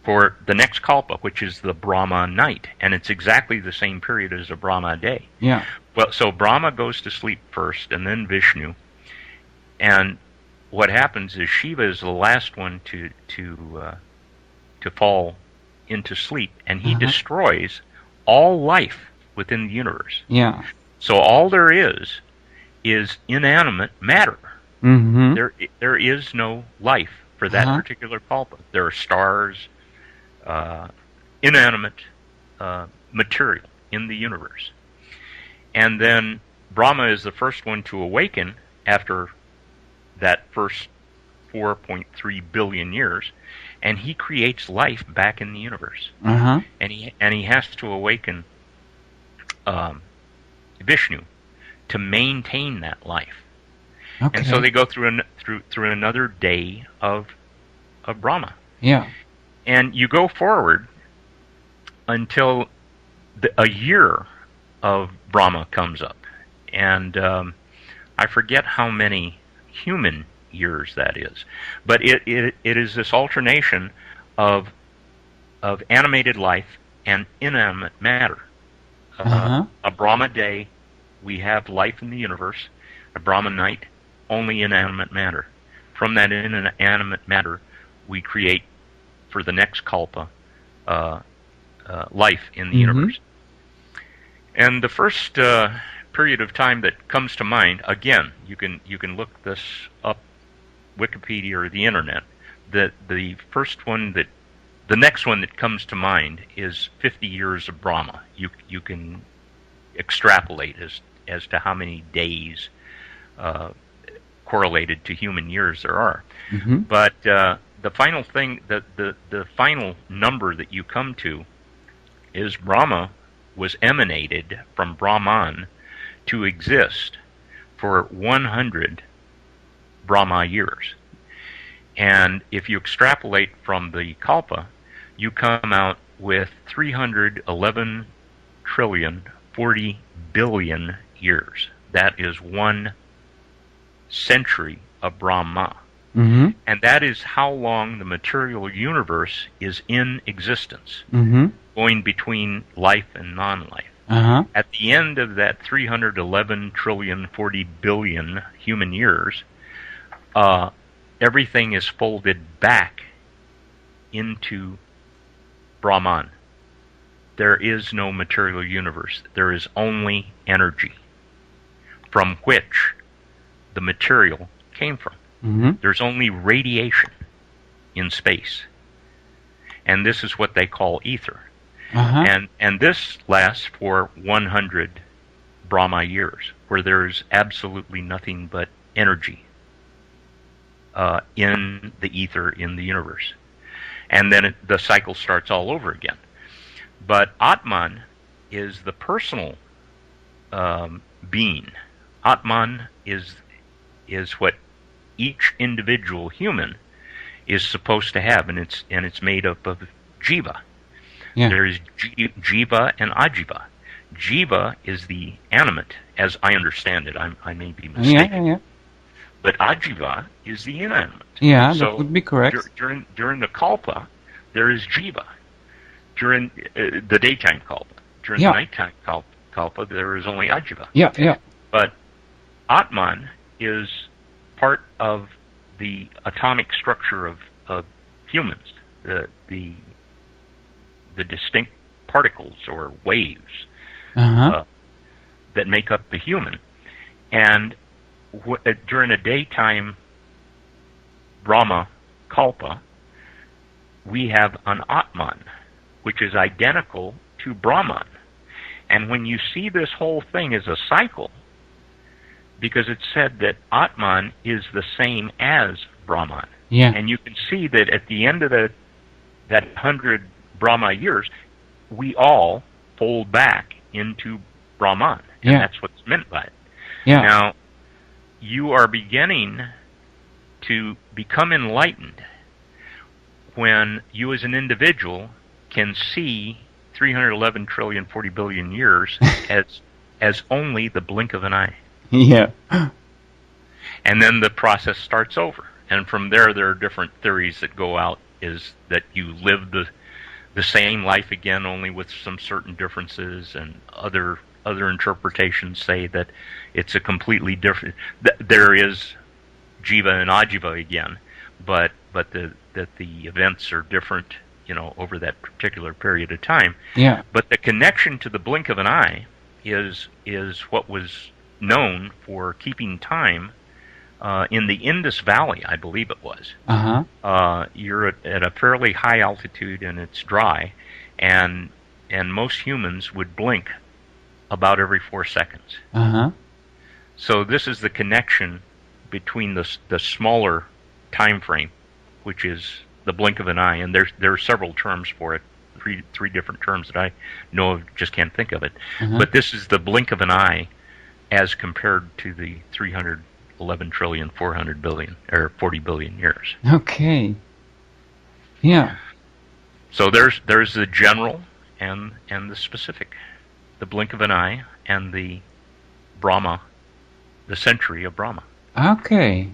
For the next kalpa, which is the Brahma night, and it's exactly the same period as a Brahma day. Yeah. Well, so Brahma goes to sleep first, and then Vishnu, and what happens is Shiva is the last one to fall into sleep, and he destroys all life within the universe. Yeah. So all there is inanimate matter. There is no life for that particular kalpa. There are stars, inanimate material in the universe. And then Brahma is the first one to awaken after that first 4.3 billion years, and he creates life back in the universe. And he has to awaken Vishnu to maintain that life. Okay. And so they go through another day of Brahma. Yeah. And you go forward until a year of Brahma comes up, and I forget how many human years that is, but it is this alternation of animated life and inanimate matter. A Brahma day, we have life in the universe. A Brahma night, only inanimate matter. From that inanimate matter, we create for the next kalpa life in the universe. And the first period of time that comes to mind, again, you can look this up, Wikipedia or the internet. The next one that comes to mind is 50 years of Brahma. You can extrapolate as to how many days correlated to human years there are. But the final thing, the final number that you come to is Brahma was emanated from Brahman to exist for 100 Brahma years. And if you extrapolate from the kalpa, you come out with 311 trillion 40 billion years. That is 1 century of Brahma. And that is how long the material universe is in existence, going between life and non-life. At the end of that 311 trillion 40 billion human years, everything is folded back into Brahman. There is no material universe. There is only energy from which the material came from. There's only radiation in space. And this is what they call ether. And this lasts for 100 Brahma years, where there's absolutely nothing but energy in the ether in the universe. And then the cycle starts all over again. But Atman is the personal being. Atman is what each individual human is supposed to have, and it's made up of jiva. There is jiva and ajiva. Jiva is the animate, as I understand it. I may be mistaken. But ajiva is the inanimate. Yeah, that would be correct. During the kalpa, there is jiva during the daytime kalpa. During Yeah. the nighttime kalpa, there is only ajiva. Yeah, yeah. But Atman is part of the atomic structure of humans, the distinct particles or waves that make up the human. And during a daytime Brahma Kalpa, we have an Atman, which is identical to Brahman. And when you see this whole thing as a cycle, because it's said that Atman is the same as Brahman. Yeah. And you can see that at the end of that 100 Brahma years, we all fold back into Brahman. And Yeah. that's what's meant by it. Yeah. Now, you are beginning to become enlightened when you as an individual can see 311 trillion 40 billion years as only the blink of an eye. Yeah. And then the process starts over. And from there are different theories that go out, is that you live the same life again, only with some certain differences, and other interpretations say that it's a completely different, there is jiva and ajiva again, but that the events are different, over that particular period of time. Yeah. But the connection to the blink of an eye is what was known for keeping time in the Indus Valley, I believe it was. You're at a fairly high altitude and it's dry, and most humans would blink about every 4 seconds. So this is the connection between the smaller time frame, which is the blink of an eye, and there are several terms for it, three different terms that I know of, just can't think of it. But this is the blink of an eye as compared to the 311 trillion 400 billion or 40 billion years. Okay. Yeah. So there's the general and the specific, the blink of an eye and the Brahma, the century of Brahma. Okay.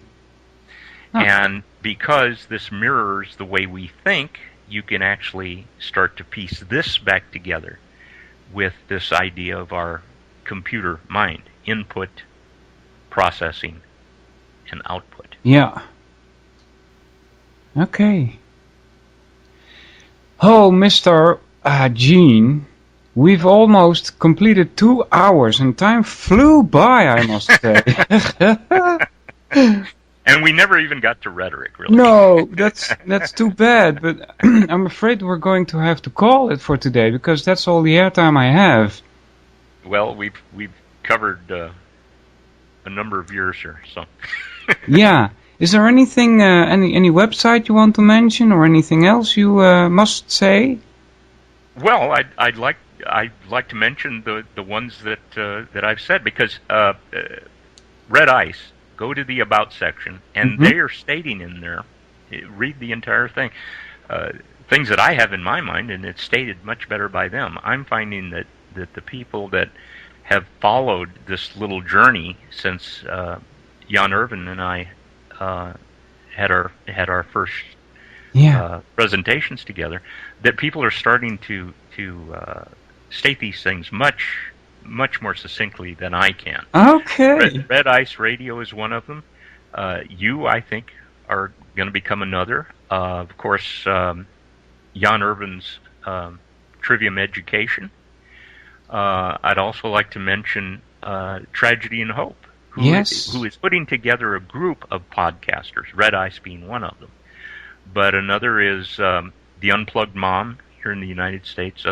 And because this mirrors the way we think, you can actually start to piece this back together with this idea of our computer mind, input, processing, and output. Yeah. Okay. Oh, Mr. Gene, we've almost completed 2 hours and time flew by, I must say. And we never even got to rhetoric, really. No, that's too bad, but I'm afraid we're going to have to call it for today, because that's all the airtime I have. Well, we've covered a number of years here, so. Yeah. Is there anything, any website you want to mention, or anything else you must say? Well, I'd like to mention the ones that I've said, because Red Ice. Go to the About section, and they are stating in there, read the entire thing, things that I have in my mind, and it's stated much better by them. I'm finding that the people that have followed this little journey since Jan Irvin and I had our first presentations together, that people are starting to state these things much more succinctly than I can. Okay. Red Ice Radio is one of them. You, I think, are going to become another. Of course, Jan Irvin's Trivium Education. I'd also like to mention Tragedy and Hope, who is putting together a group of podcasters, Red Ice being one of them. But another is The Unplugged Mom here in the United States.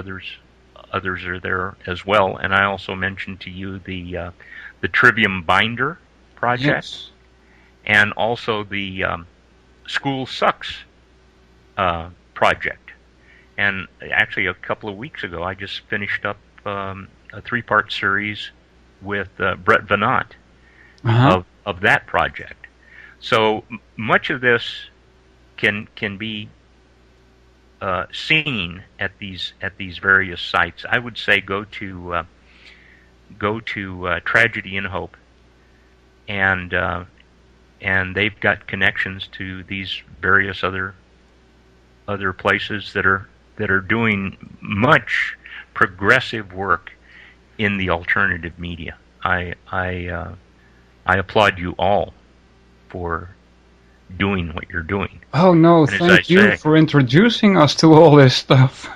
Others are there as well, and I also mentioned to you the Trivium Binder project, and also the School Sucks project. And actually, a couple of weeks ago, I just finished up a 3-part series with Brett Venant of that project. So much of this can be seen at these various sites. I would say go to Tragedy and Hope, and they've got connections to these various other other places that are doing much progressive work in the alternative media. I applaud you all for doing what you're doing. Oh no, And thank you for introducing us to all this stuff.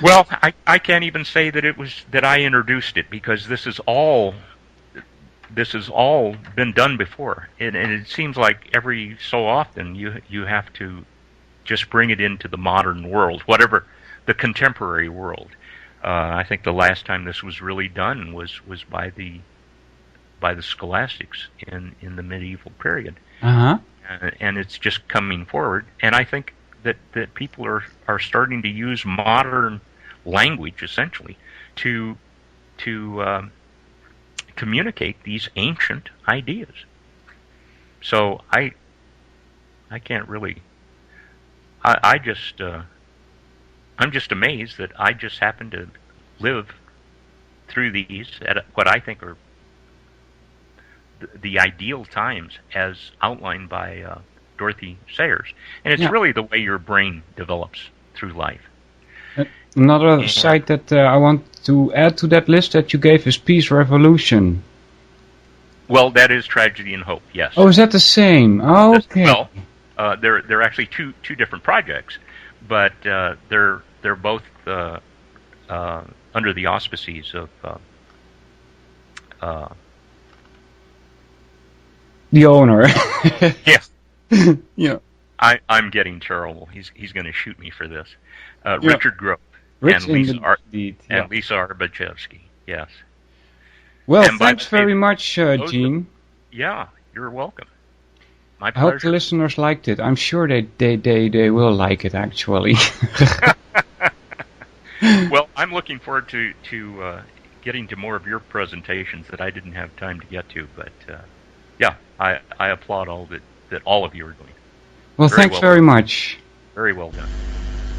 Well, I can't even say that I introduced it, because this has all been done before, and it seems like every so often you have to just bring it into the modern world, whatever the contemporary world. I think the last time this was really done was by the scholastics in the medieval period. Uh-huh. And it's just coming forward, and I think that people are starting to use modern language essentially to communicate these ancient ideas. So I can't really. I'm just amazed that I just happen to live through these at what I think are the ideal times as outlined by Dorothy Sayers. And it's really the way your brain develops through life. Another site that I want to add to that list that you gave is Peace Revolution. Well, that is Tragedy and Hope, yes. Oh, is that the same? Oh, okay. Well, they're actually two different projects, but they're both under the auspices of the owner. Yes. Yeah. I'm getting terrible. He's going to shoot me for this. Richard Grove and Lisa Arbachevsky. Yes. Well, thanks very much, Gene. Yeah, you're welcome. My I pleasure. hope the listeners liked it. I'm sure they will like it, actually. Well, I'm looking forward to getting to more of your presentations that I didn't have time to get to. But yeah, I applaud all that all of you are doing. Well, thanks very much. Very well done.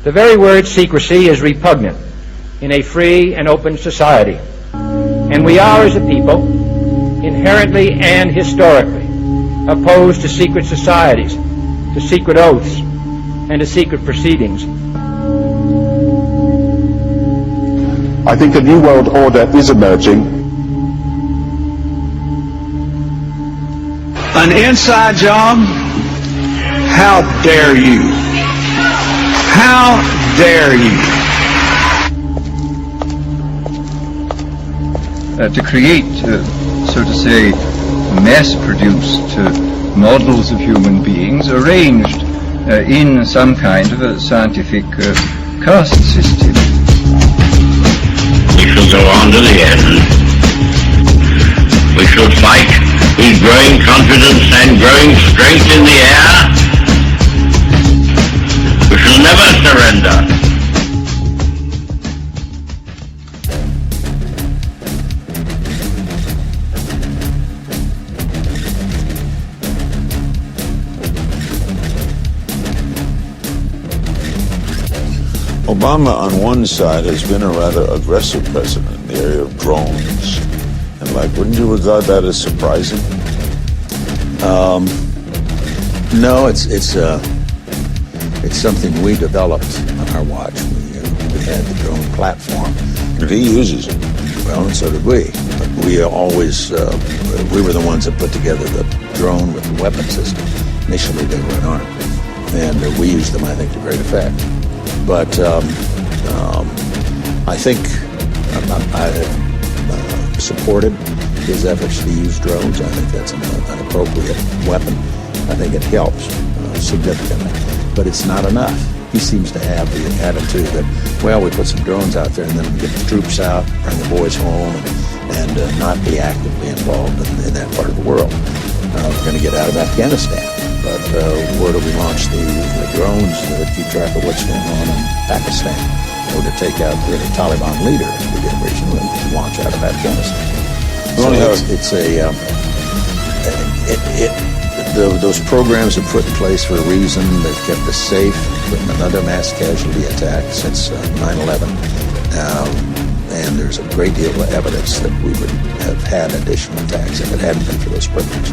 The very word secrecy is repugnant in a free and open society. And we are, as a people, inherently and historically opposed to secret societies, to secret oaths, and to secret proceedings. I think a new world order is emerging. An inside job? How dare you? How dare you? To create, so to say, mass-produced models of human beings arranged in some kind of a scientific caste system. We shall go on to the end. We shall fight with growing confidence and growing strength in the air. We shall never surrender. Obama, on one side, has been a rather aggressive president in the area of drones. And, wouldn't you regard that as surprising? No, it's something we developed on our watch. We had the drone platform. And he uses it. Well, and so did we. But we always, we were the ones that put together the drone with the weapon system. Initially, they were unarmed. And we used them, I think, to great effect. But I think I have supported his efforts to use drones. I think that's an appropriate weapon. I think it helps significantly. But it's not enough. He seems to have the attitude that, well, we put some drones out there and then we get the troops out, bring the boys home, and not be actively involved in that part of the world. We're going to get out of Afghanistan. But where do we launch the drones that keep track of what's going on in Pakistan? Or to take out the Taliban leader, if we get regional, and launch out of Afghanistan. Those programs are put in place for a reason. They've kept us safe from another mass casualty attack since 9/11. And there's a great deal of evidence that we would have had additional attacks if it hadn't been for those programs.